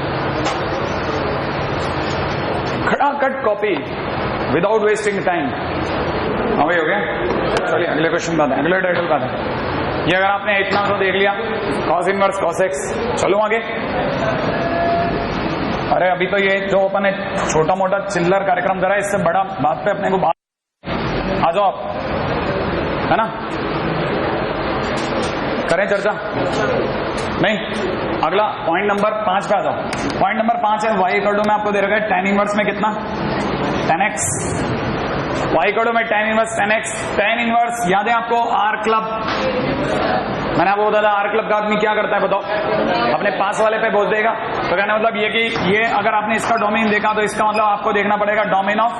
खड़ाखट कॉपी विदाउट वेस्टिंग टाइम। हाँ भाई हो गया, चलिए अगले क्वेश्चन का, अगले टाइटल का था ये। अगर आपने इतना तो देख लिया, cos इनवर्स cos x, चलो आगे। अरे अभी तो ये जो अपन ने छोटा मोटा चिल्लर कार्यक्रम करा, इससे बड़ा बात पे अपने को बात, आ जाओ आप, है ना, करें चर्चा नहीं। अगला पॉइंट नंबर 5 पे आ जाओ। पॉइंट नंबर 5 है y = में आपको दे रखा है tan इनवर्स में कितना, tan x, y = में tan inverse tan x। tan inverse याद है आपको, आर क्लब, मैंने आपको बताया आर क्लब का आदमी क्या करता है बताओ, अपने पास वाले पे बोल देगा। तो कहने मतलब ये कि ये अगर आपने इसका डोमेन देखा तो इसका मतलब आपको देखना पड़ेगा डोमेन ऑफ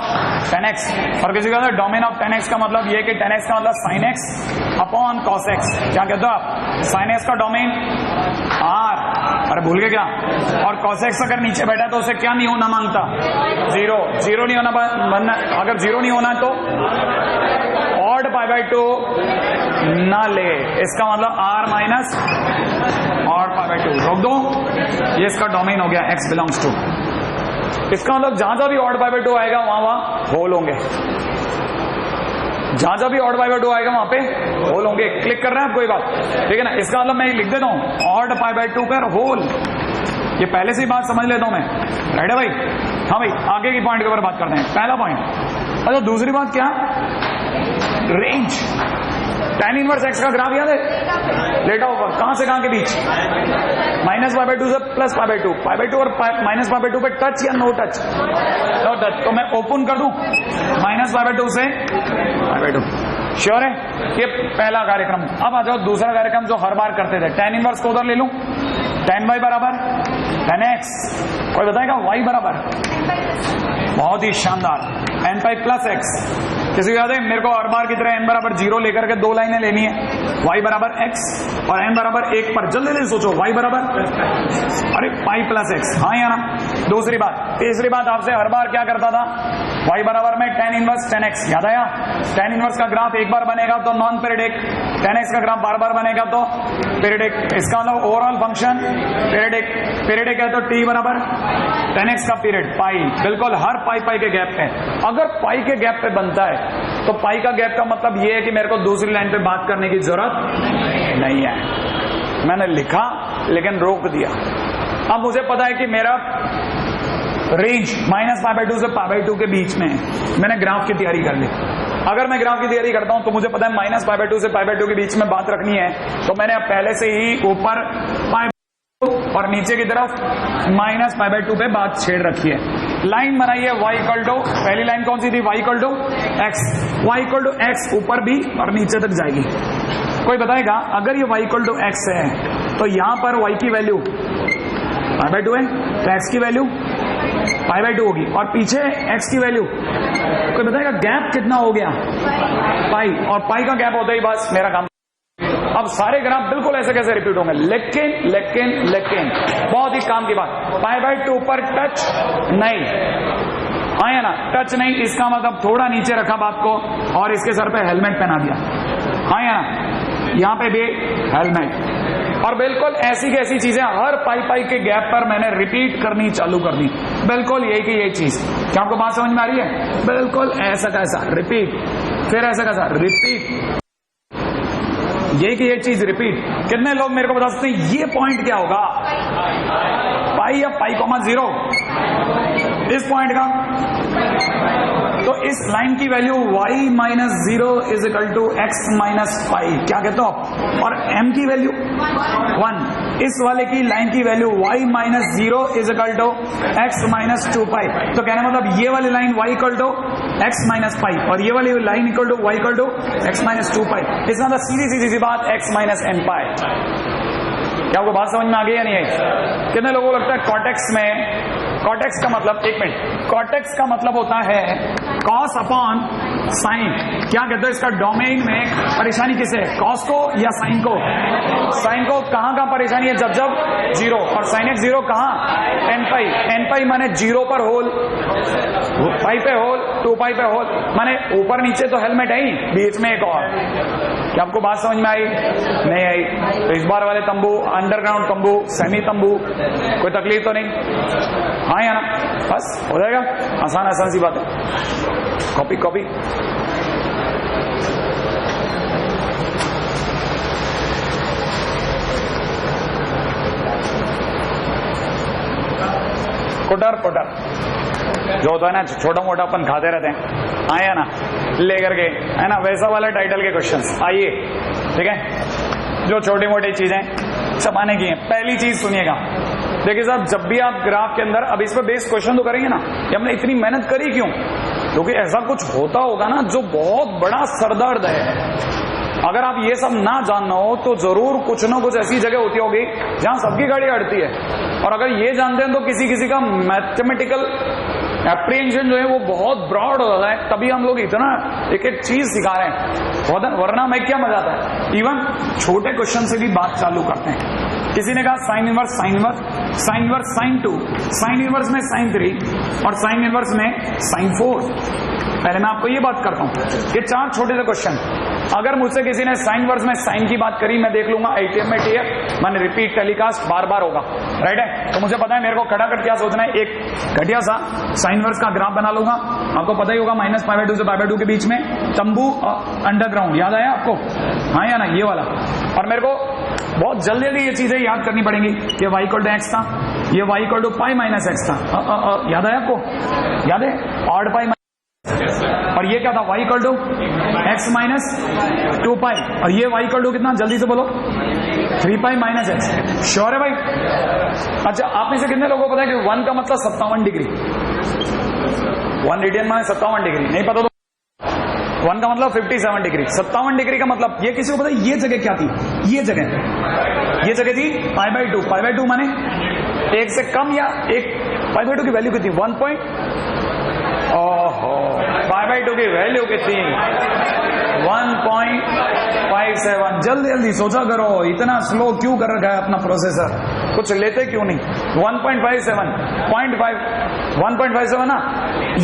tan x, और किसी का डोमेन ऑफ tan x का मतलब ये कि tan x का मतलब sin x upon cos x। क्या कहते हो आप, sin x का डोमेन r, अरे भूल गए क्या, और cos x अगर नीचे बैठा तो उसे क्या नहीं होना मांगता, 0 नहीं होना, अगर 0 नहीं होना तो ऑड π/2 ना ले, इसका मतलब r माइनस ऑड π/2 रोक दो, ये इसका डोमेन हो गया x बिलोंग्स टू। इसका मतलब जहां जहां भी ऑड π/2 आएगा वहां होल होंगे, जहां जहां भी ऑड π/2 आएगा वहां पे होल होंगे। क्लिक कर रहे हैं आप कोई बात, ठीक है ना। इसका मतलब मैं लिख देता हूं ऑड π/2 पर होल, ये पहले से ही बात समझ लेता हूं मैं, राइट है भाई। हाँ भाई आगे की पॉइंट के ऊपर बात करते हैं, पहला पॉइंट। अच्छा दूसरी बात क्या, रेंज। tan इनवर्स x का ग्राफ याद है, लेटा ऊपर, कहां से कहां के बीच, -π/2 से +π/2, π/2 और -π/2 पे टच या नो टच, नो टच। तो मैं ओपन कर दूं -π/2 से π/2, श्योर है। ये पहला कार्यक्रम। अब आ जाओ दूसरा कार्यक्रम जो हर बार करते थे, tan इनवर्स को उधर ले लूं, tan y बराबर tan x, कोई बताएगा y बराबर, बहुत ही शानदार, n π + x। किसी को याद है, मेरे को हर बार की तरह n बराबर 0 लेकर के 2 लाइनें लेनी है, y बराबर x और n बराबर 1 पर जल्दी जल्दी सोचो, y बराबर अरे π + x, हाँ या ना। दूसरी बात, तीसरी बात आपसे हर बार क्या करता था, y बराबर में tan इनवर्स tan x, याद आया। tan इनवर्स का ग्राफ एक बार बनेगा तो नॉन पीरियडिक, tan x का ग्राफ बार बार बनेगा तो पीरियडिक। इसका मतलब ओवरऑल फंक्शन पीरियडिक, पीरियडिक है तो t बराबर tan x का पीरियड पाई, बिल्कुल हर पाई के गैप पे। अगर पाई के गैप पे बनता है तो पाई का गैप का मतलब ये है कि मेरे को दूसरी लाइन पे बात करने की जरूरत नहीं है, मैंने लिखा लेकिन रोक दिया। अब मुझे पता है कि मेरा रेंज -π/2 से π/2 के बीच में है, मैंने ग्राफ की तैयारी कर ली। अगर मैं ग्राफ की तैयारी करता हूं तो मुझे पता है -π/2 से π/2 के बीच में बात रखनी है, तो मैंने अब पहले से ही ऊपर और नीचे की तरफ -π/2 पे बात छेड़ रखी है। लाइन बनाई है y = पहली लाइन कौन सी थी, y = x, y = x ऊपर भी और नीचे तक जाएगी। कोई बताएगा अगर ये y = x है तो यहां पर y की वैल्यू π/2 है तो x की वैल्यू π/2 होगी, और पीछे x की वैल्यू, कोई बताएगा गैप कितना हो गया, पाई, और पाई का गैप होता ही बस मेरा काम। अब सारे ग्राफ बिल्कुल ऐसे कैसे रिपीट होंगे, लेकिन बहुत ही काम की बात, π/2 पर टच नहीं, हाँ या ना, टच नहीं, इसका मतलब थोड़ा नीचे रखा बात को और इसके सर पे हेलमेट पहना दिया, हाँ या ना, यहाँ पे भी हेलमेट। और बिल्कुल ऐसी की ऐसी चीजें हर पाई के गैप पर मैंने रिपीट करनी चालू कर दी, बिल्कुल यही की यही चीज। क्या आपको बात समझ में आ रही है, बिल्कुल ऐसा कैसा रिपीट, फिर ऐसा कैसा रिपीट, ये कि ये चीज रिपीट। कितने लोग मेरे को बता सकते हैं ये पॉइंट क्या होगा, पाई या पाई, 0 इस पॉइंट का, तो इस लाइन की value y minus 0 is equal to x minus pi, क्या कहते हो आप, और m की वैल्यू 1, इस वाले की लाइन की value y minus 0 is equal to x minus 2 pi. तो कहने मतलब ये वाली line y equal to x minus pi और ये वाली line equal to y equal to x minus 2 pi. इसमें मतलब सीधी सी बात x माइनस n पाई। क्या आपको बात समझ में आ गई या नहीं आई? कितने लोगों को लगता है कॉटेक्स में, कॉटेक्स का मतलब, एक मिनट, कॉटेक्स का मतलब होता है कॉस अपॉन साइन। क्या कहते हो इसका डोमेन में परेशानी किसे है, कॉस को या साइन को? साइन को कहां परेशानी है, जब जब 0, और साइन एक्स 0 कहां, n पाई। n पाई माने 0 पर होल, पाई पे होल, 2 पाई पे होल, माने ऊपर नीचे तो हेलमेट है ही, बीच में एक और। क्या आपको बात समझ में आई? नहीं आई? तो इस बार वाले तंबू, अंडरग्राउंड तंबू, सेमी तंबू, कोई तकलीफ तो नहीं? हाँ या ना? बस हो जाएगा, आसान सी बात है। कॉपी कॉपी कोटर जो होता है ना, छोटा मोटा अपन खाते रहते हैं, आया ना, लेकर के, है ना, वैसा वाला टाइटल के क्वेश्चंस आइए, ठीक है, जो छोटी मोटी चीजें छपाने की हैं। पहली चीज सुनिएगा, देखिए साहब, जब भी आप ग्राफ के अंदर, अब इस पर बेस्ड क्वेश्चन तो करेंगे ना, कि हमने इतनी मेहनत करी क्यों, क्योंकि ऐसा कुछ होता होगा ना जो बहुत बड़ा सरदर्द है। अगर आप ये सब ना जानना हो तो जरूर कुछ ना कुछ ऐसी जगह होती होगी जहां सबकी गाड़ी अड़ती है, और अगर ये जानते हैं तो किसी का मैथमेटिकल एप्रीहेंशन जो है वो बहुत ब्रॉड हो जाता है, तभी हम लोग इतना एक एक चीज सिखा रहे हैं, वरना मैं क्या मजा आता है। इवन छोटे क्वेश्चन से भी बात चालू करते हैं। किसी ने कहा sine inverse, sine inverse, sine inverse sine 2, sign inverse में साइन 3 और साइन इनवर्स में साइन 4। पहले मैं आपको ये बात करता हूं, ये 4 छोटे से क्वेश्चन, अगर मुझसे किसी ने साइन इनवर्स में साइन की बात करी, मैं देख लूंगा ITM में TF, मैंने रिपीट टेलीकास्ट बार बार होगा, राइट है, तो मुझे पता है मेरे को खटाखट क्या सोचना है, एक घटिया सा साइन इनवर्स का ग्राफ बना लूंगा। आपको पता ही होगा -π/2 से π/2 के बीच में तंबू अंडरग्राउंड, याद आया आपको? हाँ या ना, ये वाला। और मेरे को बहुत जल्दी ये चीजें याद करनी पड़ेंगी कि y इक्वल टू x था, ये y equal to pi minus x था, याद आया आपको? याद है, ऑड पाई, और ये क्या था, y equal to x minus 2 pi, और ये y इक्वल टू कितना, जल्दी से बोलो, 3 पाई माइनस x। श्योर है भाई? अच्छा, आप में से कितने लोगों को पता है कि 1 का मतलब 57 डिग्री, 1 रेडियन माने 57 डिग्री, नहीं पता तो 1 का मतलब 57 डिग्री, 57 डिग्री का मतलब, ये किसी को पता है ये जगह क्या थी? ये जगह थी π/2, π/2 माने 1 से कम या 1, π/2 की वैल्यू कितनी, 1 π/2 की वैल्यू कितनी, 1.57। जल्दी सोचा करो, इतना स्लो क्यों कर रखा है अपना प्रोसेसर, कुछ लेते क्यों नहीं? 1.57, 1.57 ना,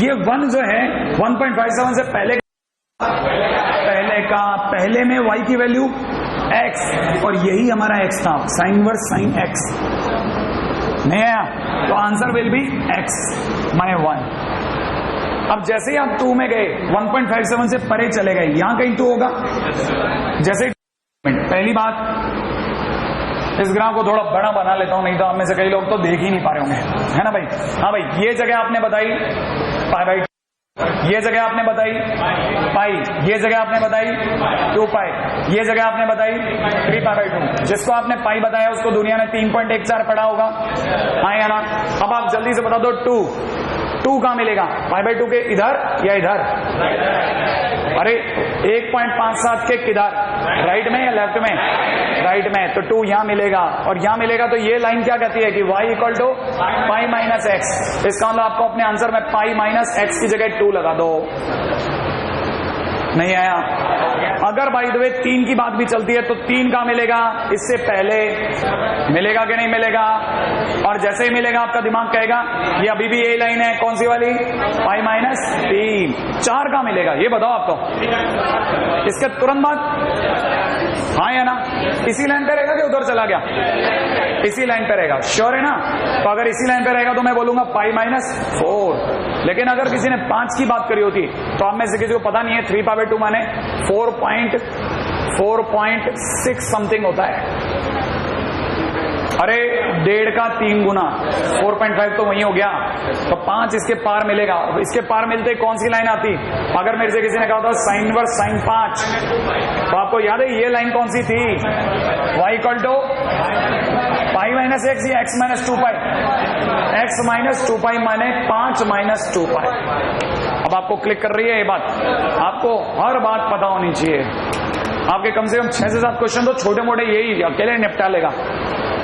ये 1 जो है 1.57 से पहले में y की वैल्यू x, और यही हमारा x था, साइन इनवर्स साइन x नहीं आया, तो आंसर विल बी x माने 1। अब जैसे ही आप 2 में गए, 1.57 से परे चले गए, यहां कहीं 2 होगा। जैसे पहली बात, इस ग्राफ को थोड़ा बड़ा बना लेता हूं, नहीं तो आप में से कई लोग तो देख ही नहीं पा रहे होंगे, है ना भाई? हाँ भाई, ये जगह आपने बताई π/2, ये जगह आपने बताई पाई, ये जगह आपने बताई 2 पाई, ये जगह आपने बताई 3 π/2। जिसको आपने पाई बताया उसको दुनिया ने 3.14 पढ़ा होगा, हाँ या ना? अब आप जल्दी से बता दो 2 कहां मिलेगा, π/2 के इधर या इधर? अरे 1.57 के किधर, राइट में या लेफ्ट में? राइट में, तो 2 यहां मिलेगा, और यहां मिलेगा तो ये लाइन क्या कहती है कि y equal to pi minus x. इसका मतलब आपको अपने आंसर में पाई माइनस एक्स की जगह 2 लगा दो। नहीं आया? अगर बाय द वे 3 की बात भी चलती है तो 3 का मिलेगा, इससे पहले मिलेगा कि नहीं मिलेगा? और जैसे ही मिलेगा आपका दिमाग कहेगा ये अभी भी यही लाइन है, कौन सी वाली, पाई माइनस 3। 4 का मिलेगा, ये बताओ आपको। इसके तुरंत बाद हाँ या ना, इसी लाइन पे रहेगा कि उधर चला गया? इसी लाइन पे रहेगा, श्योर है ना? तो अगर इसी लाइन पे रहेगा तो मैं बोलूंगा पाई माइनस 4। लेकिन अगर किसी ने 5 की बात करी होती तो आप में से किसी को पता नहीं है 3/2 माने 4.6 समथिंग होता है। अरे 1.5 का 3 गुना 4.5 तो वही हो गया, तो 5 इसके पार मिलेगा। इसके पार मिलते कौन सी लाइन आती? अगर मेरे से किसी ने कहा था साइन इनवर्स साइन 5, तो आपको याद है ये लाइन कौन सी थी? y equal to pi minus x या x minus 2 pi, x minus 2 pi माने 5 माइनस 2 पाई। अब आपको क्लिक कर रही है ये बात, आपको हर बात पता होनी चाहिए। आपके कम से कम 6 से 7 क्वेश्चन तो छोटे मोटे यही अकेले निपटा लेगा,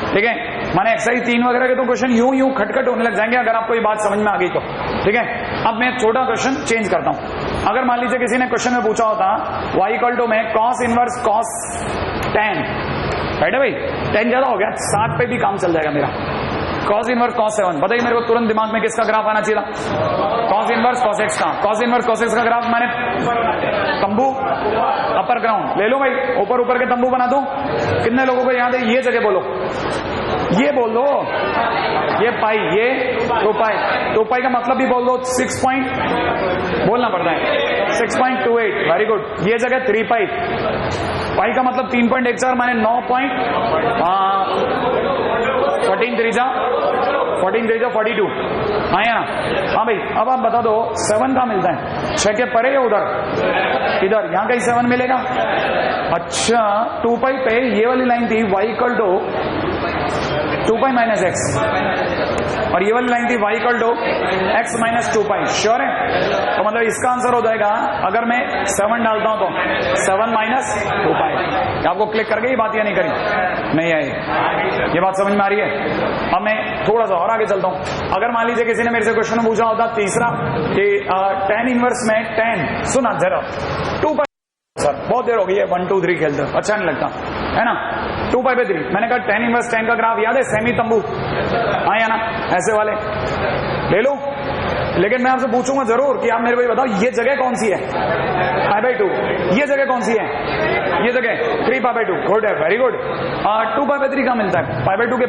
ठीक है। माने एक्सरसाइज 3 वगैरह के तो क्वेश्चन यूं खटखट होने लग जाएंगे अगर आपको ये बात समझ में आ गई तो, ठीक है। अब मैं छोटा क्वेश्चन चेंज करता हूं। अगर मान लीजिए किसी ने क्वेश्चन में पूछा होता y इक्वल टू में cos inverse cos tan, right है भाई, 10 ज्यादा हो गया, 7 पे भी काम चल जाएगा मेरा। cos इनवर्स cos 7, बताइए मेरे को तुरंत दिमाग में किसका ग्राफ आना चाहिए था? cos इनवर्स cos x का। cos इनवर्स cos x का ग्राफ माने तंबू, अपर ग्राउंड ले लो भाई, ऊपर के तंबू बना दो। कितने लोगों को याद है? ये जगह बोलो, ये बोल दो, ये पाई, ये 2 पाई, 2 पाई का मतलब भी बोल दो 6 पॉइंट बोलना पड़ता है, 6.28, वेरी गुड। ये जगह 3 पाई, पाई का मतलब 3.14 माने 9 पॉइंट 14 त्रिजा 42, हाँ या ना? हाँ भाई, अब आप बता दो 7 कहाँ मिलता है? 6 के परे या उधर? इधर, यहाँ कहीं 7 मिलेगा? अच्छा, 2 पाई पे ये वाली लाइन थी y equal to 2 pi minus x, और ये वाली लाइन थी y equal to x minus 2 pi. Sure है? तो मतलब इसका आंसर हो जाएगा, अगर मैं 7 डालता हूं तो 7 माइनस 2 पाई। आपको क्लिक करके ये बात या नहीं करी? नहीं आई? ये बात समझ में आ रही है? अब मैं थोड़ा सा और आगे चलता हूं। अगर मान लीजिए किसी ने मेरे से क्वेश्चन पूछा होता तीसरा कि tan इनवर्स में tan, सुना जरा, 2 पाई, सर बहुत देर हो गई है 1 2 3 खेलते, अच्छा नहीं लगता है ना? 2 पाई पे 3, मैंने कहा tan इनवर्स tan का ग्राफ याद है? सेमी तंबू, हाँ या ना? ऐसे वाले ले लो। लेकिन मैं आपसे पूछूंगा जरूर कि आप मेरे को ये बताओ ये जगह कौन सी है? π/2। ये जगह कौन सी है? ये जगह 3 π/2। गुड है, वेरी गुड। 2 π/3 कहाँ मिलता है? π/2 के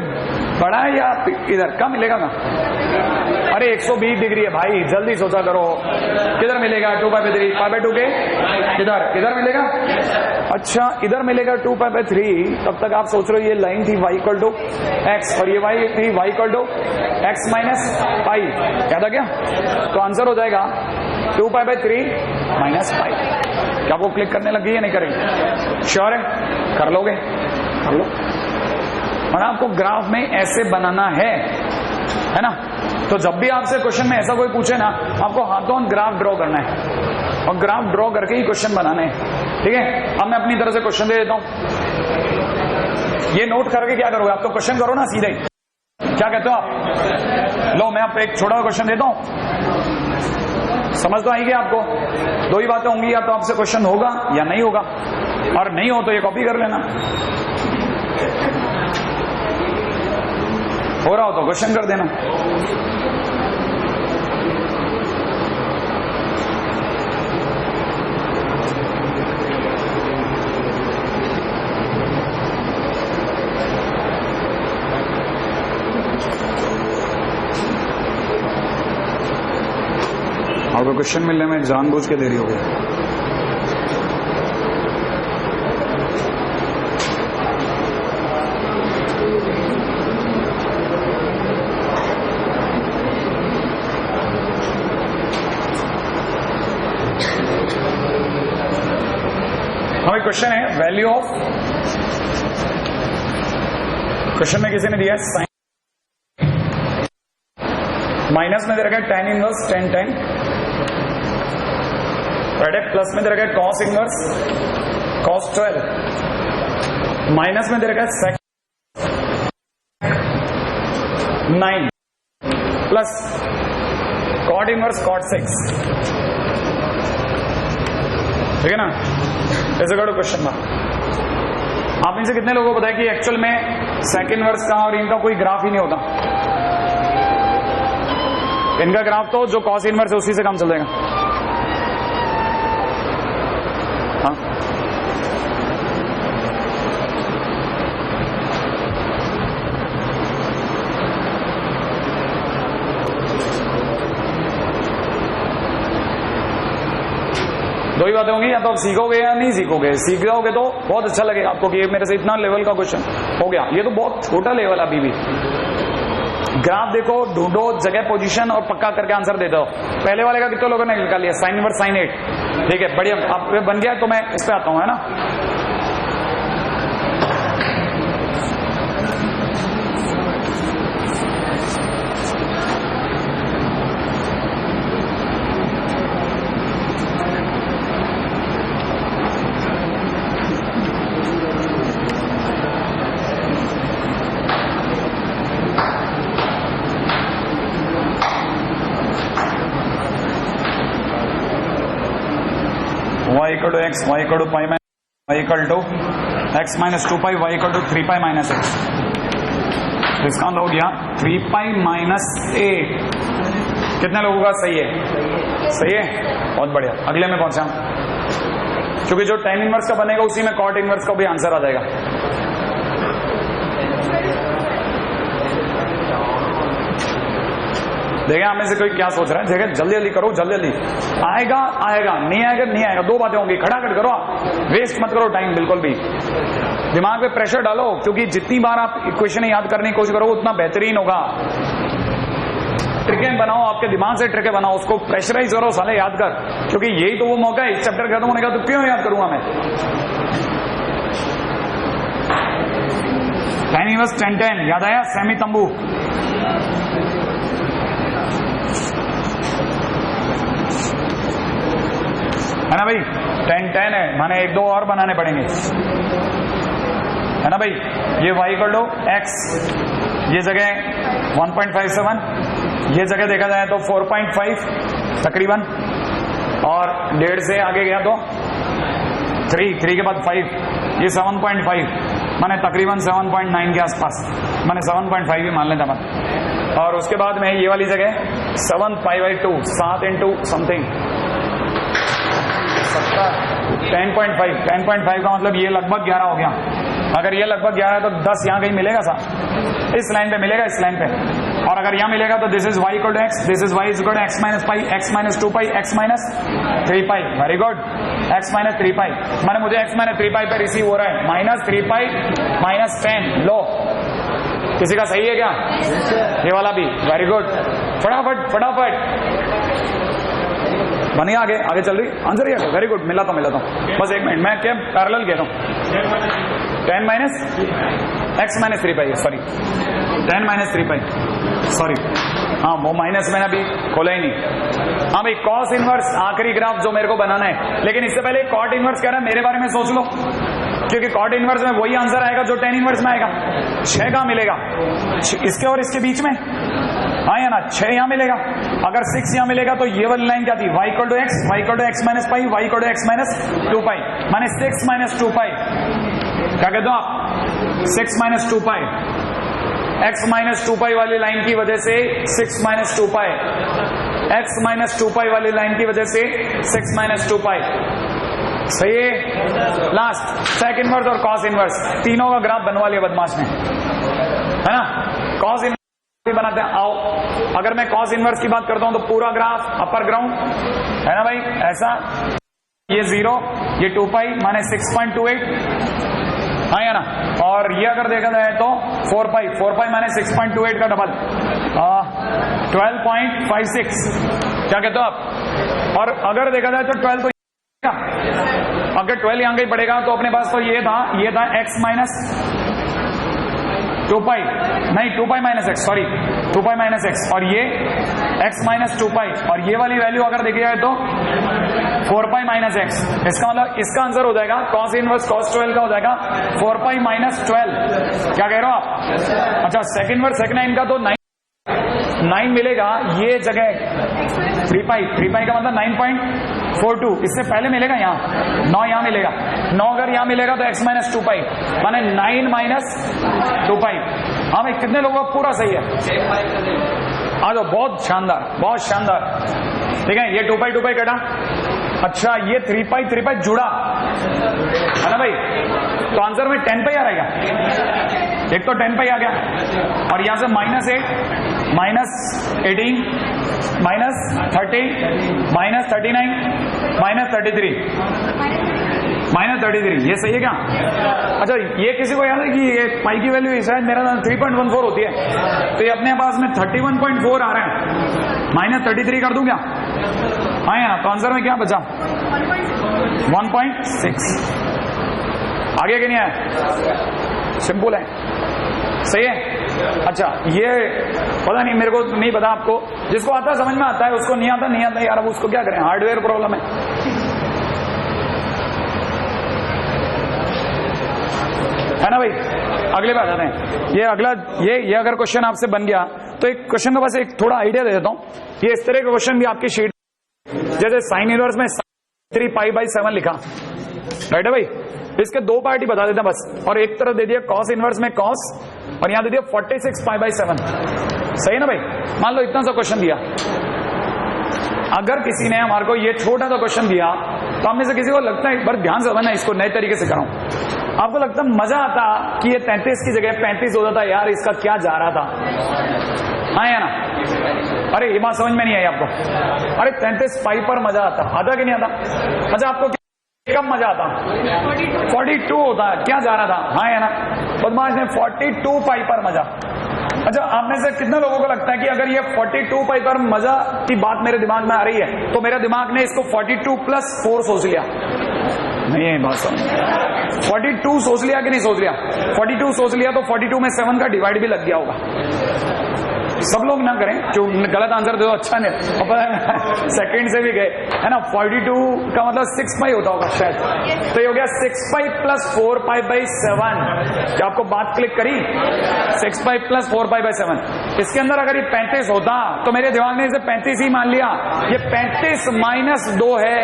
बड़ा है या इधर कहाँ मिलेगा ना? अरे 120 डिग्री है भाई, जल्दी सोचा करो, किधर मिलेगा 2 π/3? π/2 के इधर मिलेगा। अच्छा, इधर मिलेगा 2 π/3। तब तक आप सोच रहे हो ये लाइन थी y इक्वल टू एक्स, और ये y थी y equal to x minus pi, याद आ गया? तो आंसर हो जाएगा 2 π/3 माइनस पाई। क्या आपको क्लिक करने लगी है? नहीं करेंगे? श्योर है? कर लोगे? कर लो। और आपको ग्राफ में ऐसे बनाना है ना? तो जब भी आपसे क्वेश्चन में ऐसा कोई पूछे ना, आपको हाथों हाथ ग्राफ ड्रॉ करना है, और ग्राफ ड्रॉ करके ही क्वेश्चन बनाने हैं, ठीक है। अब मैं अपनी तरह से क्वेश्चन दे देता हूं, ये नोट करके क्या करोगे? आप तो क्वेश्चन करो ना सीधे, क्या कहते हो आप? लो, मैं आपको एक छोटा क्वेश्चन देता हूं, समझ तो आएगी आपको? 2 ही बातें होंगी, या तो आपसे क्वेश्चन होगा या नहीं होगा, और नहीं हो तो ये कॉपी कर लेना, हो रहा हो तो क्वेश्चन कर देना। आपको क्वेश्चन मिलने में जानबूझ के देरी हो गई। हमें क्वेश्चन है वैल्यू ऑफ, क्वेश्चन में किसी ने दिया साइन, माइनस में दे रखा है tan inverse tan, right, plus में दे रखा है cos इनवर्स cos 12, माइनस में दे रखा है sec 9 plus cot inverse cot 6, ठीक है ना? ऐसे करो क्वेश्चन मार्क। आप इनसे कितने लोगों को बताया कि एक्चुअल में सेक इनवर्स का और इनका कोई ग्राफ ही नहीं होता? इनका ग्राफ तो जो cos इनवर्स है उसी से काम चल जाएगा। हाँ, दो ही बातें होंगी, या तो आप सीखोगे या नहीं सीखोगे। सीख जाओगे तो बहुत अच्छा लगेगा आपको कि ये मेरे से इतना लेवल का क्वेश्चन हो गया। ये तो बहुत छोटा लेवल अभी भी। ग्राफ देखो, ढूंढो जगह, पोजीशन और पक्का करके आंसर दे दो। पहले वाले का कितने लोगों ने निकाल लिया? Sine inverse sine 8। ठीक है, बढ़िया। अब बन गया तो मैं इस पे आता हूं, है ना। y equal to x, y equal to pi minus y equal to x minus 2 pi, y equal to 3 pi minus x। इसका हो गया 3 pi minus 8। कितने लोगों का सही है? सही है, बहुत बढ़िया। अगले में पहुंचा, क्योंकि जो tan इनवर्स का बनेगा उसी में cot इनवर्स का भी आंसर आ जाएगा। देखिए हमें से कोई क्या सोच रहा है, जगह जल्दी जल्दी करो, जल्दी जल्दी। आएगा आएगा, नहीं आएगा नहीं आएगा, दो बातें होंगी। खड़ाखड़ करो, आप वेस्ट मत करो टाइम बिल्कुल भी। दिमाग पे प्रेशर डालो, क्योंकि जितनी बार आप इक्वेशन याद करने की कोशिश करोगे उतना बेहतरीन होगा। ट्रिकें बनाओ, आपके दिमाग से ट्रिकें बनाओ, उसको प्रेशराइज करो, साले याद कर, क्योंकि यही तो वो मौका है। इस चैप्टर खत्म होने का तो क्यों याद करूंगा मैं? tan इनवर्स 10 याद आया? सेमी तंबू। है ना भाई? 10 है, माने एक दो और बनाने पड़ेंगे, है ना भाई। ये y इक्वल टू x, ये जगह 1.57, ये जगह देखा जाए तो 4.5 तकरीबन, और 1.5 से आगे गया तो 3 के बाद 5, ये 7.5, माने तकरीबन 7.9 के आसपास, माने 7.5 ही मान लेता मैं। और उसके बाद में ये वाली जगह 7 pi/2, 7 इंटू समथिंग 10.5 का मतलब ये लगभग 11 हो गया। अगर ये लगभग 11 है तो 10 यहाँ कहीं मिलेगा साहब, इस लाइन पे मिलेगा, इस लाइन पे। और अगर यहाँ मिलेगा तो this is y equal to x, this is y equal to x minus pi, x minus 2 pi, x minus 3 pi. Very good, x minus 3 pi, माने मुझे x माइनस 3 पाई पे रिसीव हो रहा है, माइनस 3 पाई माइनस 10। लो, किसी का सही है क्या? ये वाला भी। वेरी गुड, फटाफट फटाफट बनिए, आगे आगे चल रही आंसर। ये वेरी गुड, मिला तो बस एक मिनट, मैं क्या पैरेलल कह रहा हूँ। 10 माइनस x माइनस 3 पाई, सॉरी 10 माइनस 3 पाई, सॉरी। हाँ, वो माइनस मैंने अभी खोला ही नहीं। हाँ भाई, कॉस इनवर्स आखिरी ग्राफ जो मेरे को बनाना है, लेकिन इससे पहले कॉट इनवर्स कह रहा है, मेरे बारे में सोच लो, क्योंकि कॉट इनवर्स में वही आंसर आएगा जो tan इनवर्स में आएगा। 6 कहाँ मिलेगा? इसके और इसके बीच में, हाँ या ना? 6 यहाँ मिलेगा। अगर 6 यहाँ मिलेगा तो ये वाली लाइन क्या थी? y equal to x, y equal to x minus pi, y equal to x minus 2 pi, माने 6 माइनस 2 पाई। क्या कहते हो आप? 6 माइनस 2 पाई। x माइनस 2 पाई वाली लाइन की वजह से 6 माइनस 2 पाई, x माइनस 2 पाई वाली लाइन की वजह से 6 माइनस 2 पाई। सही है। लास्ट सेक इनवर्स और कॉस इनवर्स, तीनों का ग्राफ बनवा लिया बदमाश ने, है ना। कॉस इनवर्स बनाते हैं। आओ, अगर मैं कॉस इनवर्स की बात करता हूं तो पूरा ग्राफ अपर ग्राउंड, है ना भाई, ऐसा। ये 0, ये 2 पाई माने 6.28, हाँ या ना। और ये अगर देखा जाए तो 4 पाई माने 6.28 का डबल, 12.56। क्या कहते हो आप? और अगर देखा जाए तो 12 तो अगर 12 यहां कहीं पड़ेगा तो अपने पास तो ये था x माइनस 2 पाई, नहीं 2 pi minus x, sorry 2 pi minus x, और ये x माइनस 2 पाई, और ये वाली वैल्यू अगर देखी जाए तो 4 पाई माइनस एक्स। इसका मतलब इसका आंसर हो जाएगा cos इनवर्स cos 12 का हो जाएगा 4 पाई माइनस 12। क्या कह रहे हो आप? अच्छा, सेकंड इनवर्स सेकंड 9 का तो 9 मिलेगा, ये जगह 3 पाई का मतलब 9.42, इससे पहले मिलेगा यहाँ 9, यहाँ मिलेगा 9, अगर यहाँ मिलेगा तो x माइनस 2 पाई माने 9 माइनस 2 पाई। हाँ भाई, कितने लोगों का पूरा सही है? आ जाओ, बहुत शानदार, बहुत शानदार। ठीक है, ये 2 पाई कटा। अच्छा, ये 3 पाई जुड़ा, है ना भाई, तो आंसर में 10 पाई आ रहा है। एक तो 10 पाई आ गया, और यहां से -8 माइनस 18 माइनस 30 माइनस 39 माइनस 33, -33, ये सही है क्या? अच्छा, ये किसी को याद है कि ये पाई की वैल्यू शायद मेरा 3.14 होती है, तो ये अपने पास में 31.4 आ रहा है, -33 कर दूं क्या? हाँ या ना? तो आंसर में क्या बचा? 1.6। आगे क्या नहीं आया? सिंपल है, सही है। अच्छा, ये पता नहीं, मेरे को नहीं पता, आपको जिसको आता है समझ में आता है, उसको नहीं आता नहीं आता यार, अब उसको क्या करें, हार्डवेयर प्रॉब्लम है। है ना भाई? अगले पे आ जाते हैं। ये अगला, ये अगर क्वेश्चन आपसे बन गया तो एक क्वेश्चन का बस एक थोड़ा आइडिया दे देता हूं। ये इस तरह का क्वेश्चन भी आपकी शीट, जैसे साइन इनवर्स में 3π/7 लिखा, राइट है भाई? इसके दो पार्ट ही बता देते हैं बस, और एक तरफ दे दिया कॉस इनवर्स में कॉस, और यहां दे दिया 46π/7। सही है ना भाई? मान लो इतना सा क्वेश्चन दिया, अगर किसी ने हमारे को ये छोटा सा क्वेश्चन दिया तो हम में से किसी को लगता है, एक बार ध्यान से समझना, इसको नए तरीके से कराऊं, आपको लगता है मजा आता कि ये 33 की जगह 35 होता था, यार इसका क्या जा रहा था? हाँ या ना? अरे ये बात समझ में नहीं आई आपको? अरे 33π पर मजा आता कि नहीं आता? अच्छा, आपको कब मजा आता? 42 होता है, क्या जा रहा था? हाँ या ना? बदमाश ने 42π पर मजा। अच्छा, आप में से कितने लोगों को लगता है कि अगर ये 42π पर मजा की बात मेरे दिमाग में आ रही है तो मेरा दिमाग ने इसको 42+4 सोच लिया? नहीं है बात समझ। 42 सोच लिया कि नहीं सोच लिया? 42 सोच लिया तो 42 में 7 का डिवाइड भी लग गया होगा। सब लोग ना करें, जो गलत आंसर दे दो, अच्छा नहीं, सेकंड से भी गए, है ना? 42 का मतलब 6π होता होगा शायद, तो ये हो गया 6π+4π/7। क्या आपको बात क्लिक करी? 6π+4π/7। इसके अंदर अगर ये 35 होता तो मेरे दिमाग ने इसे 35 ही मान लिया, ये 35-2 है,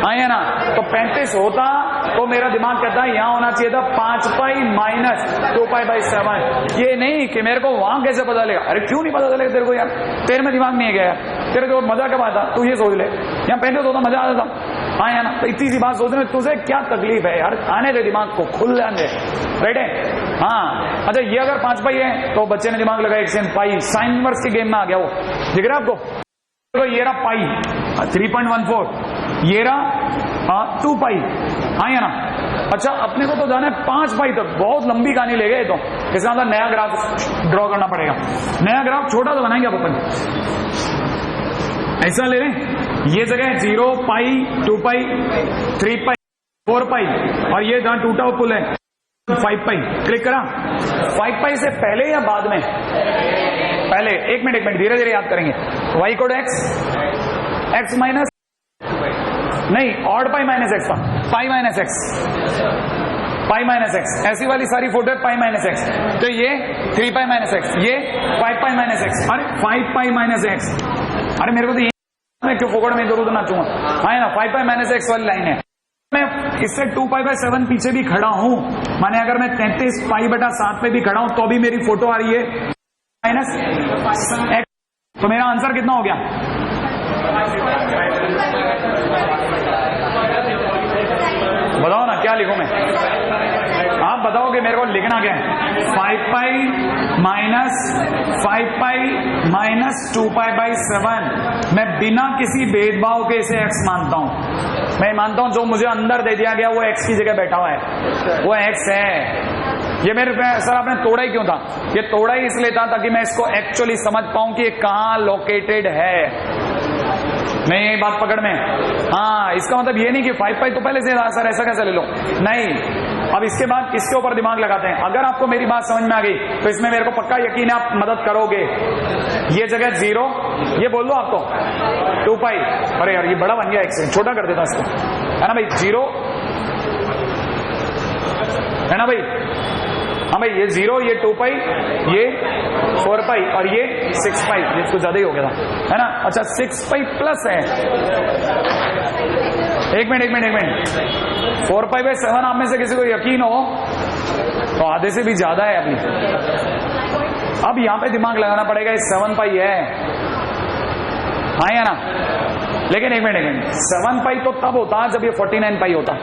आया ना? तो 35 होता तो मेरा दिमाग कहता है यहां होना चाहिए था 5π-2π/7। ये नहीं कि मेरे को वहां कैसे पता चलेगा। अरे क्यों नहीं पता चलेगा तेरे को यार? तेरे में दिमाग नहीं गया, तेरे को मजा कब आता? तू ये सोच ले, यहाँ 35 होता मजा आता था। हाँ या ना? तो इतनी सी बात सोचने में तुझे क्या तकलीफ है यार? आने दे, दिमाग को खुल जाने दे, राइट है? हाँ। अच्छा, ये अगर 5π है तो बच्चे ने दिमाग लगाया 1/π, साइन इनवर्स के गेम में आ गया वो, दिख रहा है आपको? तो ये रहा पाई 3.14, ये रहा 2π, हाँ या ना? अच्छा, अपने को तो जाना है 5π तक, बहुत लंबी कहानी ले गए तो इसका मतलब नया ग्राफ ड्रॉ करना पड़ेगा। नया ग्राफ छोटा तो बनाएंगे अपन, ऐसा ले लें, ये जगह 0π, 2π, 3π, 4π, और ये जहां टूटा हुआ पुल है 5π, क्लिक करा। 5π से पहले या बाद में? पहले। एक मिनट धीरे धीरे याद करेंगे। y कोड x माइनस नहीं, ऑड π minus x, pi minus x, ऐसी वाली सारी फोटो है पाई माइनस x, तो ये 3π माइनस x, ये 5π माइनस x, अरे 5π माइनस x, अरे मेरे को तो ये मैं क्यों फोकट में इधर उधर नाचूंगा? हाँ ना? 5π माइनस x वाली लाइन है। मैं इससे 2π/7 पीछे भी खड़ा हूं, माने अगर मैं 33π/7 पे भी खड़ा हूं तो भी मेरी फोटो आ रही है माइनस x, तो मेरा आंसर कितना हो गया? बताओ ना, क्या लिखूं मैं? आप बताओगे मेरे को लिखना क्या है? 5π माइनस 2π/7। मैं बिना किसी भेदभाव के इसे x मानता हूं। मैं मानता हूं जो मुझे अंदर दे दिया गया वो x की जगह बैठा हुआ है, वो x है। ये मेरे सर आपने तोड़ा ही क्यों था? ये तोड़ा ही इसलिए था ताकि मैं इसको एक्चुअली समझ पाऊं कि ये कहां लोकेटेड है। नहीं, ये बात पकड़ में? हाँ, इसका मतलब ये नहीं कि 5π तो पहले से सर ऐसा कैसे ले लो, नहीं। अब इसके बाद इसके ऊपर दिमाग लगाते हैं। अगर आपको मेरी बात समझ में आ गई तो इसमें मेरे को पक्का यकीन है आप मदद करोगे। ये जगह 0, ये बोल दो आपको 2π, अरे यार ये बड़ा बन गया, 1 से छोटा कर देता इसको, है ना भाई? 0 है ना भाई? हाँ भाई, ये 0, ये 2π, ये 4π और ये 6π, ये कुछ ज्यादा ही हो गया था, है ना? अच्छा, 6π प्लस है, एक मिनट 4π/7 आप में से किसी को यकीन हो तो आधे से भी ज्यादा है अभी। अब यहां पे दिमाग लगाना पड़ेगा, ये 7π है, हाँ या ना? लेकिन एक मिनट 7π तो तब होता जब ये 49π होता।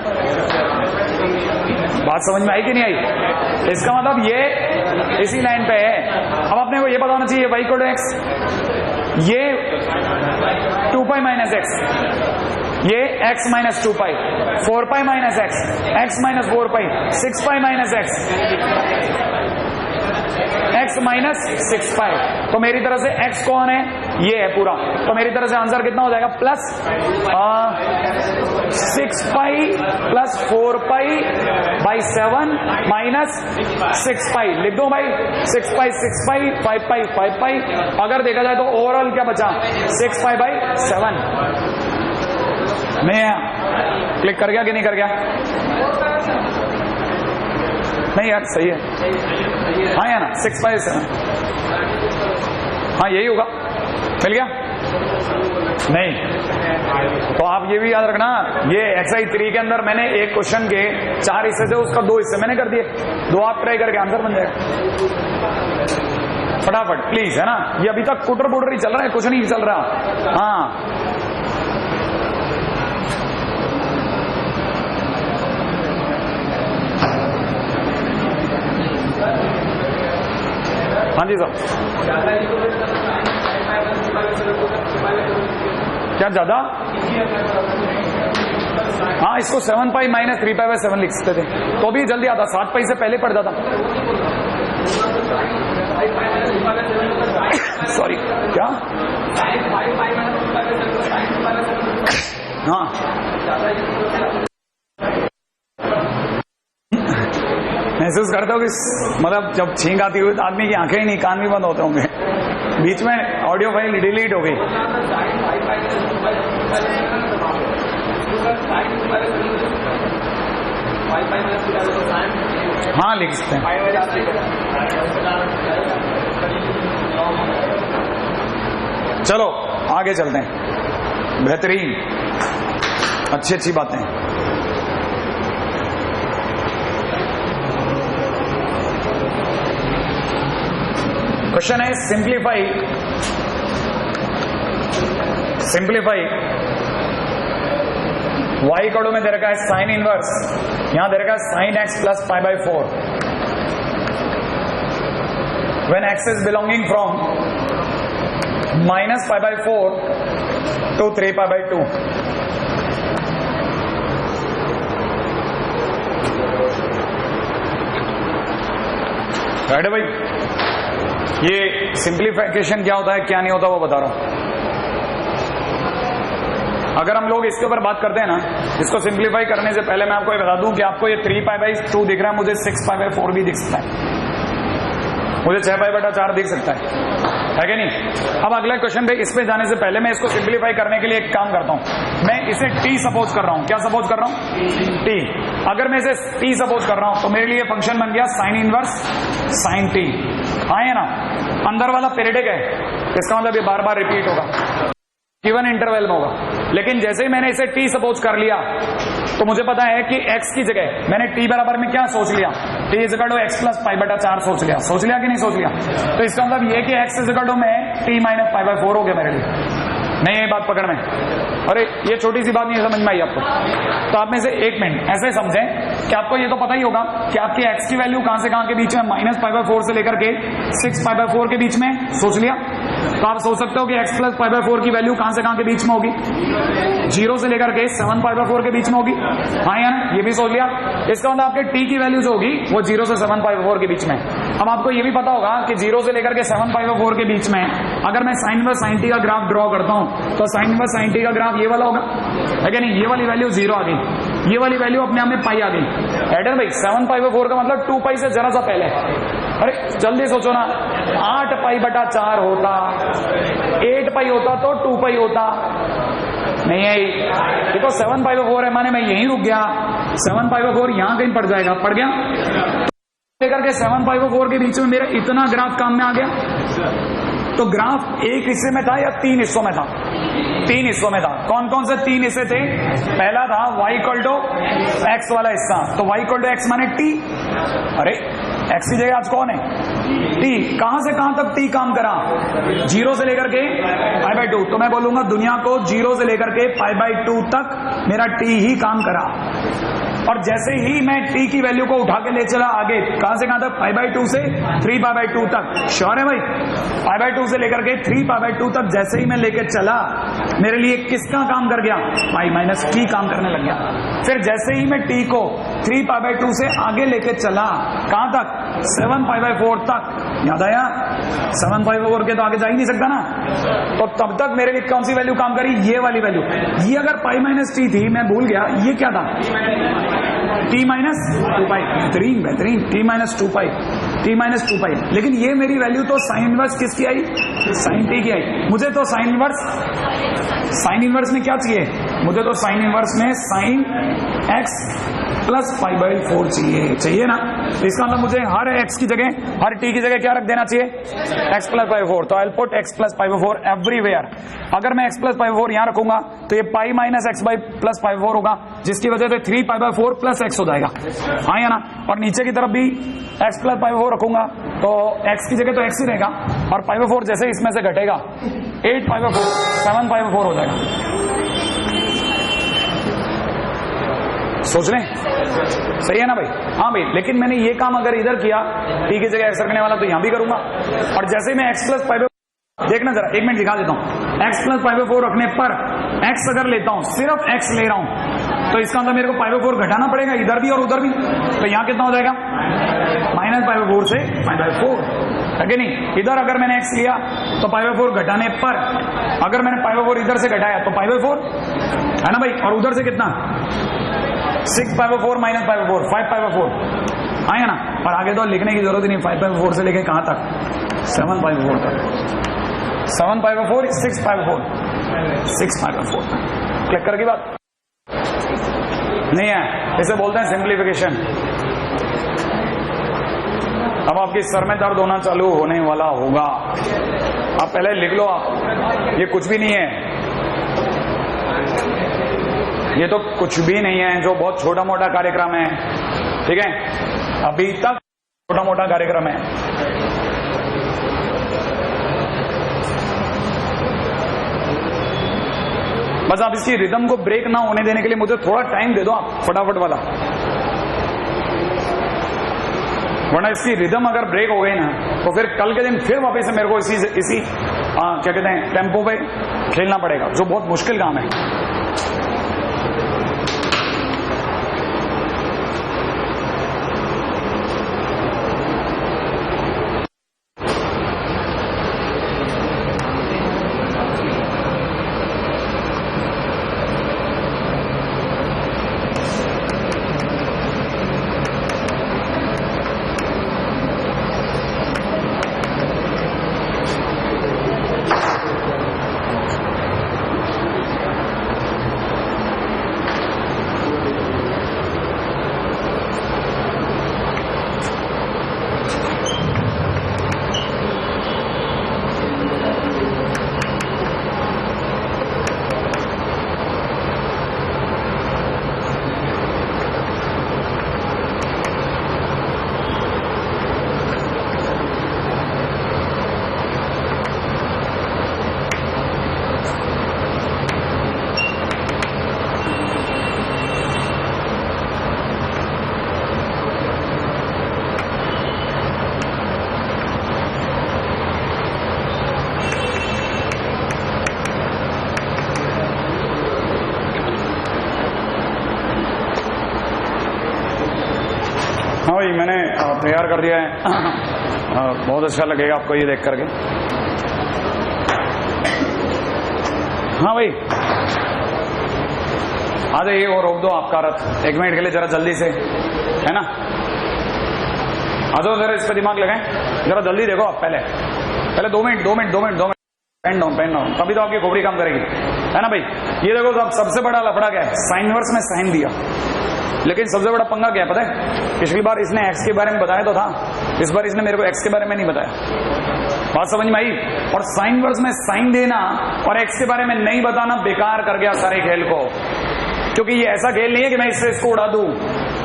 बात समझ में आई कि नहीं आई? इसका मतलब ये इसी लाइन पे है। अब अपने को ये पता होना चाहिए y कोड x, ये 2π माइनस x, ये x माइनस 2 पाई, 4 पाई माइनस एक्स, x माइनस 4 पाई, 6 पाई माइनस एक्स माइनस 6 पाई। तो मेरी तरह से x कौन है, ये है पूरा। तो मेरी तरह से आंसर कितना हो जाएगा, plus 6 pi plus 4 pi by 7 minus 6 पाई। लिख दो भाई, 6 पाई 6 पाई, 5 पाई 5 पाई। अगर देखा जाए तो ओवरऑल क्या बचा, 6 पाई बाई 7। नहीं क्लिक कर गया कि नहीं कर गया? नहीं यार सही है, हाँ या ना, 6 पाई 7, हाँ यही होगा। मिल गया? नहीं तो आप ये भी याद रखना, ये एक्सरसाइज 3 के अंदर मैंने एक क्वेश्चन के 4 हिस्से थे, उसका 2 हिस्से मैंने कर दिए, 2 आप ट्राई करके आंसर बन जाएगा फटाफट प्लीज, है ना। ये अभी तक कुटर बुटर ही चल रहा है, कुछ नहीं चल रहा। हाँ हाँ जी साहब, क्या ज्यादा? हाँ इसको 7 पाई माइनस 3 पाई बाई 7 लिख सकते थे, तो भी जल्दी आता, 7 पाई से पहले पढ़ता था। सॉरी क्या? हाँ महसूस करते हो कि मतलब जब छींक आती हुई तो आदमी की आंखें ही नहीं, कान भी बंद होते होंगे, बीच में ऑडियो फाइल डिलीट हो गई। हाँ लिख सकते हैं। चलो आगे चलते हैं, बेहतरीन अच्छी अच्छी बातें। क्वेश्चन है सिंप्लीफाई y कड़ों में दे रखा है साइन इनवर्स, यहां दे रखा है sine x plus pi by 4 when x is belonging from minus pi by 4 to 3 pi by 2। Right है भाई, ये सिंप्लीफिकेशन क्या होता है क्या नहीं होता वो बता रहा हूं। अगर हम लोग इसके ऊपर बात करते हैं ना, इसको सिंप्लीफाई करने से पहले मैं आपको ये बता दूं कि आपको ये 3 पाई बाई 2 दिख रहा है, मुझे 6 पाई बाई 4 भी दिख सकता है, मुझे 6 पाई बटा 4 दिख सकता है कि नहीं। अब अगले क्वेश्चन पे, इस पे जाने से पहले मैं इसको सिंप्लीफाई करने के लिए एक काम करता हूं, मैं इसे t सपोज कर रहा हूं। क्या सपोज कर रहा हूं? t। अगर मैं इसे t सपोज कर रहा हूं तो मेरे लिए फंक्शन बन गया साइन इनवर्स साइन t। आए ना, अंदर वाला पीरियडिक है, इसका मतलब ये बार बार रिपीट होगा, गिवन इंटरवल में होगा। लेकिन जैसे ही मैंने इसे t सपोज कर लिया तो मुझे पता है कि x की जगह मैंने t बराबर में क्या सोच लिया, t is equal to x plus pi बटा 4 सोच लिया कि नहीं सोच लिया। तो इसका मतलब ये कि x इज इक्वल टू में t माइनस पाई बाई 4 हो गया मेरे लिए। नहीं ये बात पकड़ में, अरे ये छोटी सी बात नहीं समझ में आई आपको, तो आप में से 1 मिनट ऐसे समझें कि आपको ये तो पता ही होगा कि आपकी x की वैल्यू कहां से कहां के बीच में, माइनस पाई बाई 4 से लेकर के 6 पाई बाई 4 के बीच में सोच लिया। तो आप सोच सकते हो कि x प्लस पाई बाई 4 की वैल्यू कहां से कहां के बीच में होगी, 0 से लेकर के 7 पाई बाई 4 के बीच में होगी। हाँ या ना, ये भी सोच लिया। इसका मतलब आपके t की वैल्यू जो होगी वो 0 से 7 पाई बाई 4 के बीच में। अब आपको ये भी पता होगा कि 0 से लेकर के 7 पाई बाई 4 के बीच में अगर मैं साइन इनवर्स साइन t का ग्राफ ड्रॉ करता हूं तो साइन इनवर्स साइन t का ग्राफ ये वाला होगा, है कि नहीं। ये वाली वैल्यू 0 आ गई, ये वाली वैल्यू अपने आप में पाई आ गई। एडन भाई 7 पाई बाई 4 का मतलब 2 पाई से जरा सा पहले, अरे जल्दी सोचो ना, 8 पाई बटा 4 होता, 8 पाई होता तो 2 पाई होता, नहीं है ये तो 7 पाई बाई 4 है, माने मैं यहीं रुक गया, 7 पाई बाई 4 यहां कहीं पड़ जाएगा, पड़ गया लेकर के 7 पाई बाई 4 के बीच में मेरा इतना ग्राफ काम में आ गया। तो ग्राफ एक हिस्से में था या 3 हिस्सों में था? 3 हिस्सों में था। कौन कौन से 3 हिस्से थे? पहला था y इक्वल टू x वाला हिस्सा, तो y इक्वल टू x माने t, अरे x की जगह आज कौन है? t। कहां से कहां तक t काम करा? 0 से लेकर के पाई बाई 2। तो मैं बोलूंगा दुनिया को 0 से लेकर के पाई बाई 2 तक मेरा t ही काम करा। और जैसे ही मैं t की वैल्यू को उठा के ले चला आगे, कहां से कहां तक, π/2 से 3π/2 तक। श्योर है भाई? π/2 से लेकर के 3π/2 तक जैसे ही मैं लेके चला, मेरे लिए किसका काम कर गया, पाई माइनस t काम करने लग गया। फिर जैसे ही मैं t को 3π/2 से आगे लेके चला, कहां तक, 7π/4 तक। याद आया? 7π/4 के तो आगे जा ही नहीं सकता ना। तो तब तक मेरे लिए कौन सी वैल्यू काम करी, ये वाली वैल्यू। ये अगर पाई माइनस टी थी, मैं भूल गया, ये क्या था, t माइनस 2π। बेहतरीन बेहतरीन, t माइनस 2π, t माइनस 2π। लेकिन ये मेरी वैल्यू तो साइन इनवर्स किसकी आई, साइन t की आई। मुझे तो साइन इनवर्स में क्या चाहिए, मुझे तो साइन इनवर्स में साइन x प्लस π/4 चाहिए ना। तो इसका मतलब मुझे हर x की जगह, हर t की जगह क्या रख देना चाहिए, x प्लस π/4। तो I put x plus π/4 everywhere. अगर मैं x प्लस π/4 यहां रखूंगा तो ये पाई माइनस x प्लस π/4 होगा, जिसकी वजह से 3π/4 प्लस x हो जाएगा, हाँ या ना। और नीचे की तरफ भी x प्लस π/4 रखूंगा तो x की जगह तो x ही रहेगा, और π/4 जैसे इसमें से घटेगा 8π/4 7π/4 हो जाएगा। सोच रहे हैं? सही है ना भाई? हाँ भाई। लेकिन मैंने ये काम अगर इधर किया, t की जगह x रखने वाला, तो यहां भी करूंगा। और जैसे मैं x प्लस π/4, देखना जरा, एक मिनट दिखा देता हूं। x प्लस π/4 रखने पर x अगर लेता हूं, सिर्फ x ले रहा हूं, तो इसका मतलब मेरे को π/4 घटाना पड़ेगा, इधर भी और उधर भी। तो यहां कितना हो जाएगा, माइनस π/4 से π/4, है कि नहीं। इधर अगर मैंने x लिया तो π/4 घटाने पर, अगर मैंने π/4 इधर से घटाया तो π/4 है ना भाई। और उधर से कितना, 6π/4 माइनस π/4 5π/4 आएगा ना। और आगे तो लिखने की जरूरत ही नहीं, 5π/4 से लेके कहां तक, 7π/4 तक। 7π/4 6π/4 6π/4 क्लिक करके बात नहीं है, इसे बोलते हैं सिंप्लीफिकेशन। अब आपके सर में दर्द होना चालू होने वाला होगा। आप पहले लिख लो, आप ये कुछ भी नहीं है, ये तो कुछ भी नहीं है, जो बहुत छोटा मोटा कार्यक्रम है, ठीक है, अभी तक छोटा मोटा कार्यक्रम है। बस आप इसकी रिदम को ब्रेक ना होने देने के लिए मुझे थोड़ा टाइम दे दो आप, फटाफट वाला, वरना इसकी रिदम अगर ब्रेक हो गई ना तो फिर कल के दिन फिर वापस से मेरे को इसी क्या कहते हैं टेम्पो पे खेलना पड़ेगा, जो बहुत मुश्किल काम है। हाँ भाई, मैंने तैयार कर दिया है, बहुत अच्छा लगेगा आपको ये देख करके। हाँ भाई, आ जाइए और रोक दो आपका रथ 1 मिनट के लिए जरा जल्दी से, है ना। आ जाओ जरा, इस पर दिमाग लगाएं जरा, जल्दी देखो आप, पहले 2 मिनट पेन डाउन, तभी तो आपकी खोपड़ी काम करेगी, है ना भाई। ये देखो तो सबसे बड़ा लफड़ा क्या है, साइन इनवर्स में साइन दिया, लेकिन सबसे बड़ा पंगा क्या है पता है, पिछली बार इसने x के बारे में बताया तो था, इस बार इसने मेरे को x के बारे में नहीं बताया। बात समझ में आई। और साइन इनवर्स में साइन देना और x के बारे में नहीं बताना बेकार कर गया सारे खेल को, क्योंकि ये ऐसा खेल नहीं है कि मैं इससे इसको उड़ा दूं,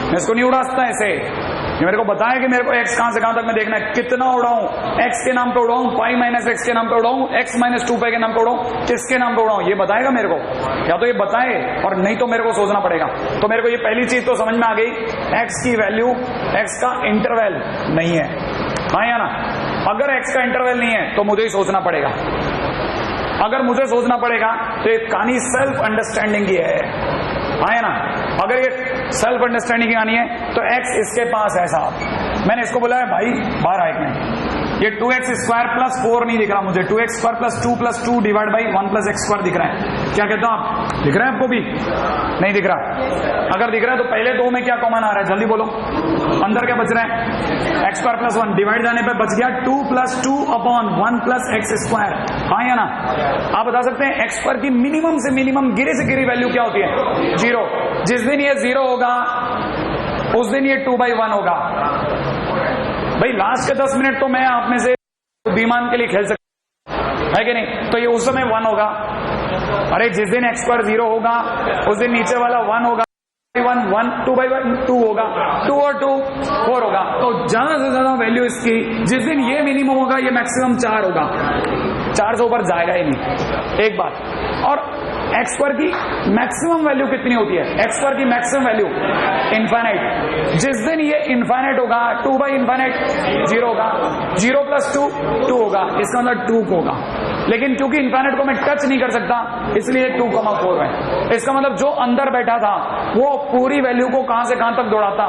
मैं इसको नहीं उड़ा सकता ऐसे, ये मेरे को बताया कि मेरे को x कहां से कहां तक में देखना है, कितना उड़ाऊं, x के नाम पे उड़ाऊं, पाई माइनस x के नाम पे उड़ाऊं, x माइनस 2 पाई के नाम पे उड़ाऊं, किसके नाम पे उड़ाऊं, ये बताएगा मेरे को, या तो ये बताए और नहीं तो मेरे को सोचना पड़ेगा। तो मेरे को ये पहली चीज तो समझ में आ गई, x की वैल्यू, x का इंटरवल नहीं है, हाँ या ना। अगर x का इंटरवल नहीं है तो मुझे ही सोचना पड़ेगा, अगर मुझे सोचना पड़ेगा तो ये कहानी सेल्फ अंडरस्टैंडिंग की है, हाँ या ना। अगर ये सेल्फ अंडरस्टैंडिंग की कहानी है तो x इसके पास है साहब, मैंने इसको बोला है भाई बाहर आए में, ये 2x स्क्वायर प्लस 4 नहीं दिख रहा मुझे, 2x square plus 2 divide by 1 plus x square दिख रहा है, क्या कहते हो आप, दिख रहा है आपको भी, नहीं दिख रहा, अगर दिख रहा है तो पहले दो में क्या कॉमन आ रहा है, जल्दी बोलो, अंदर क्या बच रहा है, एक्स स्क्वायर प्लस 1 डिवाइड जाने पे बच गया 2 plus 2 upon 1 plus x square, हाँ या ना। आप बता सकते हैं एक्स स्क्वायर की मिनिमम से मिनिमम गिरी से गिरी वैल्यू क्या होती है, 0। जिस दिन ये 0 होगा उस दिन ये 2/1 होगा। भाई लास्ट के 10 मिनट तो मैं आप में से बीमान के लिए खेल सकता है कि नहीं, तो ये उस समय 1 होगा। अरे जिस दिन एक्स स्क्वायर 0 होगा उस दिन नीचे वाला 1 होगा, 1 2/1 2 होगा, 2 और 2 4 होगा। तो ज्यादा से ज्यादा वैल्यू इसकी जिस दिन ये मिनिमम होगा ये मैक्सिमम 4 होगा, 4 से ऊपर जाएगा ही नहीं, एक बात। और एक्स स्क्वायर की मैक्सिमम वैल्यू कितनी होती है, एक्स स्क्वायर की मैक्सिमम वैल्यू इनफाइनाइट, जिस दिन ये इनफाइनाइट होगा 2/इनफाइनाइट 0 होगा, 0 प्लस 2 2 होगा, इसका मतलब 2 होगा। लेकिन क्योंकि इनफाइनाइट को मैं टच नहीं कर सकता इसलिए 2,4 है। इसका मतलब जो अंदर बैठा था वो पूरी वैल्यू को कहां से कहां तक दौड़ाता,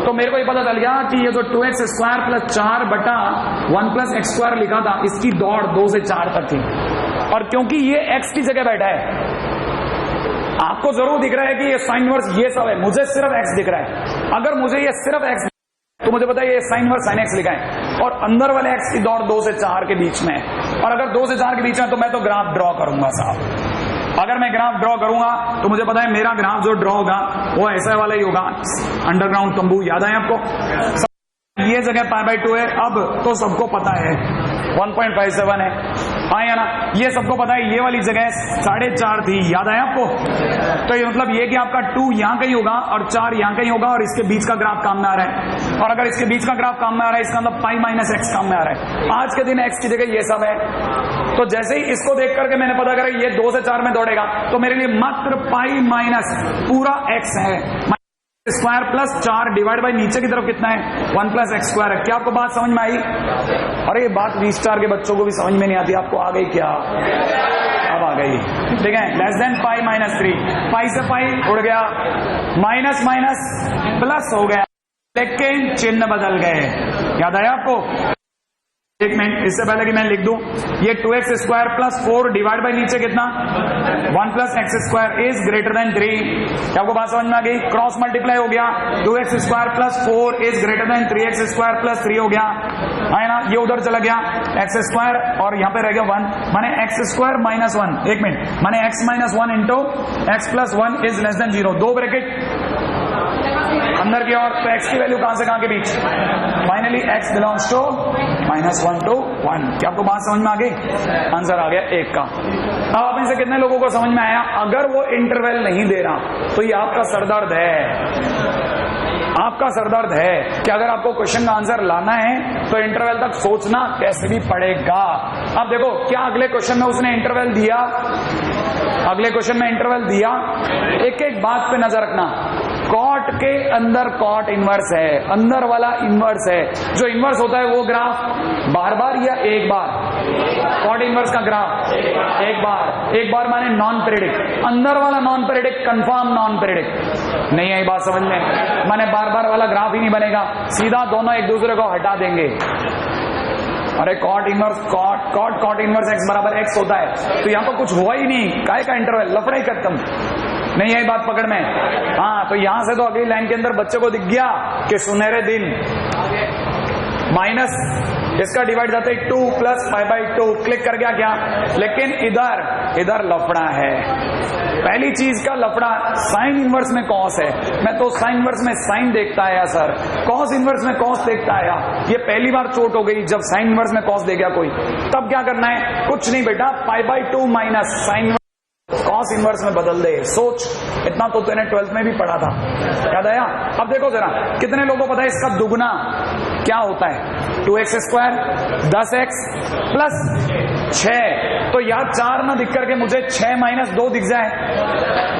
तो मेरे को ये पता चल गया कि ये जो 2x स्क्वायर प्लस 4 बटा 1 प्लस एक्स स्क्वायर लिखा था इसकी दौड़ 2 से 4 तक थी। और क्योंकि ये x की जगह बैठा है, आपको जरूर दिख रहा है कि ये साइन इनवर्स ये सब है, मुझे सिर्फ x दिख रहा है। अगर मुझे ये सिर्फ x तो मुझे पता है ये साइन इनवर्स साइन x लिखा है, और अंदर वाले x की दौड़ 2 से 4 के बीच में है। और अगर 2 से 4 के बीच में तो मैं तो ग्राफ ड्रॉ करूंगा साहब। अगर मैं ग्राफ ड्रॉ करूंगा तो मुझे पता है मेरा ग्राफ जो ड्रॉ होगा वो ऐसा वाला ही होगा, अंडरग्राउंड तंबू, याद है आपको, ये जगह π/2 है। अब तो सबको पता है 1.57 है, हाँ या ना, ये सबको पता है। ये वाली जगह 4.5 थी, याद है आपको, तो ये मतलब ये कि आपका 2 यहां कहीं होगा और 4 यहां कहीं होगा, और इसके बीच का ग्राफ काम में आ रहा है। और अगर इसके बीच का ग्राफ काम में आ रहा है इसका मतलब पाई माइनस एक्स काम में आ रहा है। आज के दिन एक्स की जगह ये सब है, तो जैसे ही इसको देख करके मैंने पता करा ये 2 से 4 में दौड़ेगा तो मेरे लिए मात्र पाई माइनस पूरा एक्स है, स्क्वायर प्लस 4 डिवाइड बाई नीचे की तरफ कितना है 1 प्लस एक्स स्क्वायर है। क्या आपको बात समझ में आई? अरे ये बात 20 स्टार के बच्चों को भी समझ में नहीं आती, आपको आ गई क्या? अब आ गई, ठीक है। लेस देन पाई माइनस 3, पाई से पाई उड़ गया, माइनस माइनस प्लस हो गया, लेकिन चिन्ह बदल गए, याद आया आपको? एक मिनट, इससे पहले कि मैं लिख दूं, ये 2x square plus 4 divide by नीचे कितना 1 plus x square is greater than 3। क्या आपको बात समझ में आ गई? क्रॉस मल्टीप्लाई हो गया, 2x square plus 4 is greater than 3x square plus 3 हो गया, है ना। ये उधर चला गया एक्स स्क्वायर और यहाँ पे रह गया 1, माने एक्स स्क्वायर माइनस 1, एक मिनट, माने x minus 1 into x plus 1 is less than 0, 2 bracket अंदर की ओर, तो x की वैल्यू कहां से कहां के बीच, finally x belongs to -1 to 1। क्या आपको बात समझ में आ गई? आंसर आ गया 1 का। अब आप इनसे कितने लोगों को समझ में आया? अगर वो इंटरवल नहीं दे रहा तो ये आपका सरदर्द है, आपका सरदर्द है कि अगर आपको क्वेश्चन का आंसर लाना है तो इंटरवल तक सोचना कैसे भी पड़ेगा। अब देखो, क्या अगले क्वेश्चन में उसने इंटरवल दिया? अगले क्वेश्चन में इंटरवल दिया। एक एक बात पे नजर रखना, कॉट के अंदर कॉट इनवर्स है, अंदर वाला इनवर्स है। जो इनवर्स होता है वो ग्राफ बार बार या एक बार, कॉट इनवर्स का ग्राफ एक बार, एक बार माने नॉन पीरियडिक, अंदर वाला non periodic, confirm non periodic. नहीं आई बात समझ में? माने बार बार वाला ग्राफ ही नहीं बनेगा, सीधा दोनों एक दूसरे को हटा देंगे। अरे cot inverse cot inverse x बराबर एक्स होता है, तो यहाँ तो कुछ हुआ ही नहीं, काय का इंटरवल, लफड़ा ही खत्म। नहीं आई बात पकड़ में? हाँ, तो यहां से तो अगली लाइन के अंदर बच्चे को दिख गया कि सुनहरे दिन माइनस इसका डिवाइड जाता है 2 प्लस π/2, क्लिक कर गया क्या? लेकिन इधर लफड़ा है। पहली चीज का लफड़ा, साइन इनवर्स में कॉस है, मैं तो साइन इनवर्स में साइन देखता आया सर, कॉस इनवर्स में कॉस देखता आया। ये पहली बार चोट हो गई जब साइन इनवर्स में कॉस दे गया कोई। तब क्या करना है? कुछ नहीं बेटा, π/2 minus sine cos cos inverse में बदल दे। सोच, इतना तो तूने 12th में भी पढ़ा था, याद आया? अब देखो जरा, कितने लोगों को पता है इसका दुगना क्या होता है? 2x square 10x plus 6। तो यार 4 ना दिख करके मुझे 6 माइनस 2 दिख जाए,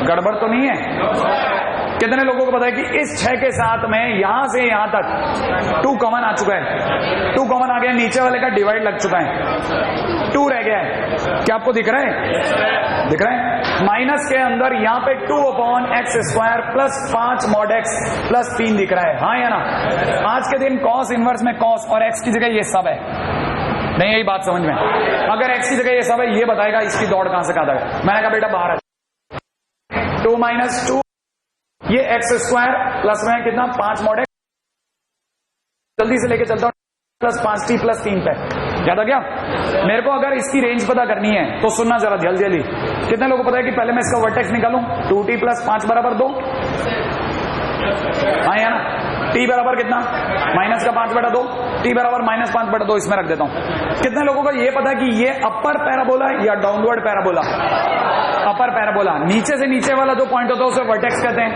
गड़बड़ तो नहीं है? कितने लोगों को पता है कि इस 6 के साथ में यहां से यहां तक 2 कॉमन आ चुका है, 2 कॉमन आ गया, नीचे वाले का डिवाइड लग चुका है, 2 रह गया है। क्या आपको दिख रहा है? दिख रहा है? माइनस के अंदर यहाँ पे 2/x square plus 5 mod x plus 3 दिख रहा है, हाँ या ना? आज के दिन कॉस इनवर्स में कॉस और x की जगह ये सब है, नहीं यही बात समझ में? अगर x की जगह ये सब है, ये बताएगा इसकी दौड़ कहां से कहां तक है। मैंने कहा बेटा बाहर है, 2 माइनस 2, ये x स्क्वायर प्लस में कितना 5 mod x, जल्दी से लेके चलता हूं, प्लस 5t प्लस 3 पे, याद आ गया? मेरे को अगर इसकी रेंज पता करनी है तो सुनना जरा जल्दी जल्दी। कितने लोगों को पता है कि पहले मैं इसका वर्टेक्स निकालूं? 2t प्लस 5 बराबर 2, हाँ या ना? t बराबर कितना? माइनस का 5/2, t बराबर माइनस 5/2, इसमें रख देता हूं। कितने लोगों को ये पता है कि ये अपर पैराबोला है या डाउनवर्ड पैराबोला? अपर पैराबोला। नीचे से नीचे वाला जो पॉइंट होता है उसे वर्टेक्स कहते हैं,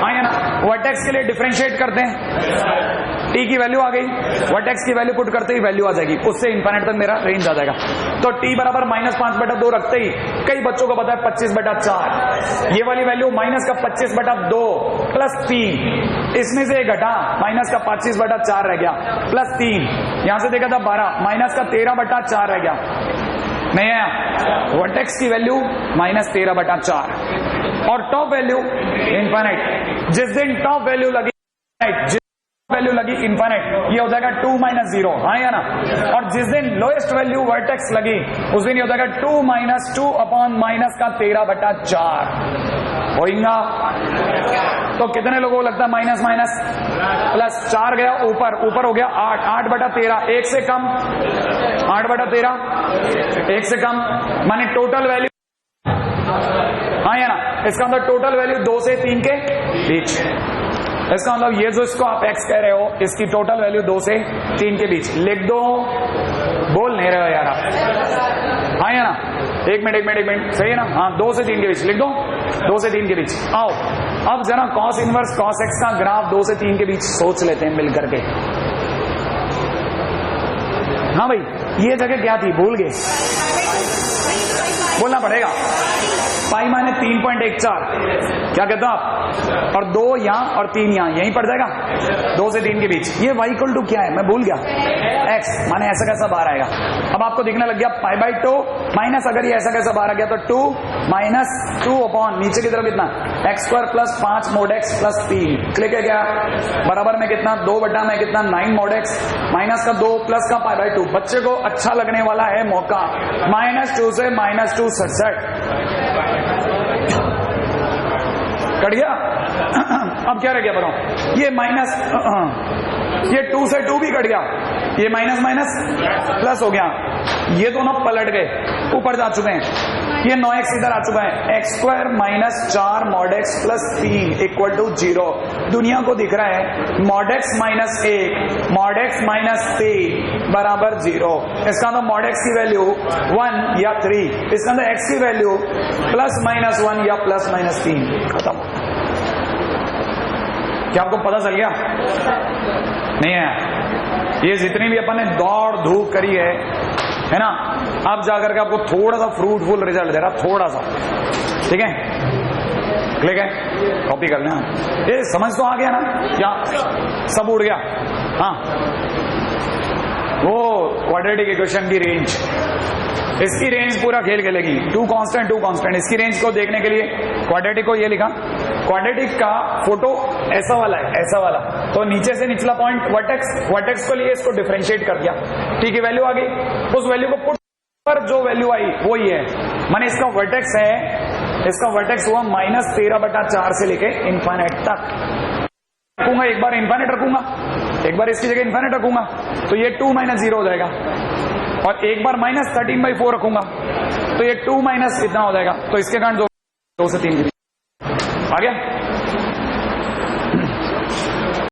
हाँ या ना? वर्टेक्स के लिए डिफरेंशिएट करते हैं, t की वैल्यू आ गई, वर्टेक्स की वैल्यू पुट करते ही वैल्यू आ जाएगी, उससे इन्फिनिट तक मेरा रेंज आ जाएगा। तो t बराबर माइनस 5/2 रखते ही कई बच्चों को पता है 25/4, ये वाली वैल्यू माइनस का 25/2 प्लस 3, इसमें से घटा, माइनस का 25/4 रह गया प्लस 3, यहां से देखा था 12, माइनस का 13/4 रह गया, नहीं है? वर्टेक्स की वैल्यू माइनस 13/4 और टॉप वैल्यू इनफिनिट। जिस दिन टॉप वैल्यू लगी, जिस वैल्यू लगी इनफिनिट, ये हो जाएगा 2 माइनस 0, हाँ या ना? और जिस दिन लोएस्ट वैल्यू वर्टेक्स लगी उस दिन ये हो जाएगा 2 माइनस 2 अपॉन माइनस का 13/4 होगा। तो कितने लोगों को लगता है माइनस माइनस प्लस 4 गया ऊपर, ऊपर हो गया 8, 8/13, 1 से कम, 8/13 1 से कम, माने टोटल वैल्यू, हाँ या ना? इसका मतलब टोटल वैल्यू 2 से 3 के बीच। इसका मतलब ये जो इसको आप x कह रहे हो, इसकी टोटल वैल्यू 2 से 3 के बीच। लिख दो, बोल नहीं रहे हो यार आप, हाँ या ना? एक मिनट, सही है ना? हाँ, 2 से 3 के बीच लिख दो, 2 से 3 के बीच। आओ अब जरा कॉस इनवर्स कॉस x का ग्राफ 2 से 3 के बीच सोच लेते हैं मिल करके। हाँ भाई, ये जगह क्या थी, भूल गए? बोलना पड़ेगा, पाई माने 3.14, क्या कहते हो आप? और 2 यहाँ और 3 यहाँ, यहीं पड़ जाएगा 2 से 3 के बीच। ये y इक्वल टू क्या है, मैं भूल गया, x, माने ऐसा कैसा बाहर आएगा। अब आपको दिखने लग गया π/2 माइनस, अगर ये ऐसा कैसा बाहर आ गया तो 2 माइनस 2 अपॉन नीचे की तरफ कितना x square plus 5 mod x plus 3, click है क्या? बराबर में कितना 2 बटा में कितना 9 mod x माइनस का 2 प्लस का π/2। बच्चे को अच्छा लगने वाला है मौका, -2 से -2 67 कट गया। अब क्या रह गया बताओ? ये माइनस, ये 2 से 2 भी कट गया, ये माइनस माइनस प्लस हो गया, ये दोनों पलट गए, ऊपर जा चुके हैं, ये 9x इधर आ चुका है, x square minus 4 mod x plus 3 equal to 0। दुनिया को दिख रहा है mod x minus 1 mod x minus 3 बराबर 0। इसका मतलब mod x की वैल्यू 1 या 3, इसका मतलब x की वैल्यू प्लस माइनस 1 या प्लस माइनस 3। खत्म। क्या आपको पता चल गया? नहीं है? ये जितनी भी अपन ने दौड़ धूप करी है ना, अब जाकर के आपको थोड़ा सा फ्रूटफुल रिजल्ट दे रहा, थोड़ा सा, ठीक है? क्लिक है, कॉपी कर लेना। ये समझ तो आ गया ना? क्या सब उड़ गया? हाँ, वो क्वाड्रेटिक इक्वेशन की रेंज, इसकी रेंज पूरा खेल खेलेगी। 2 कांस्टेंट, इसकी रेंज को देखने के लिए क्वाड्रेटिक को ये लिखा, क्वाड्रेटिक का फोटो ऐसा वाला है, ऐसा वाला, तो नीचे से निचला पॉइंट वर्टेक्स को लिए इसको डिफरेंशिएट कर दिया, ठीक है? वैल्यू आ गई, उस वैल्यू को पुट पर जो वैल्यू आई वो ये है, माने इसका वर्टेक्स है, इसका वर्टेक्स हुआ -13/4 से लेके इनफिनिट तक। रखूंगा एक बार इनफिनिट रखूंगा, एक बार इसकी जगह इनफिनिट रखूंगा तो ये 2 - 0 हो जाएगा, और एक बार -13/4 रखूंगा तो ये 2 माइनस इतना हो जाएगा। तो इसके कारण 2 से 3 आ गया।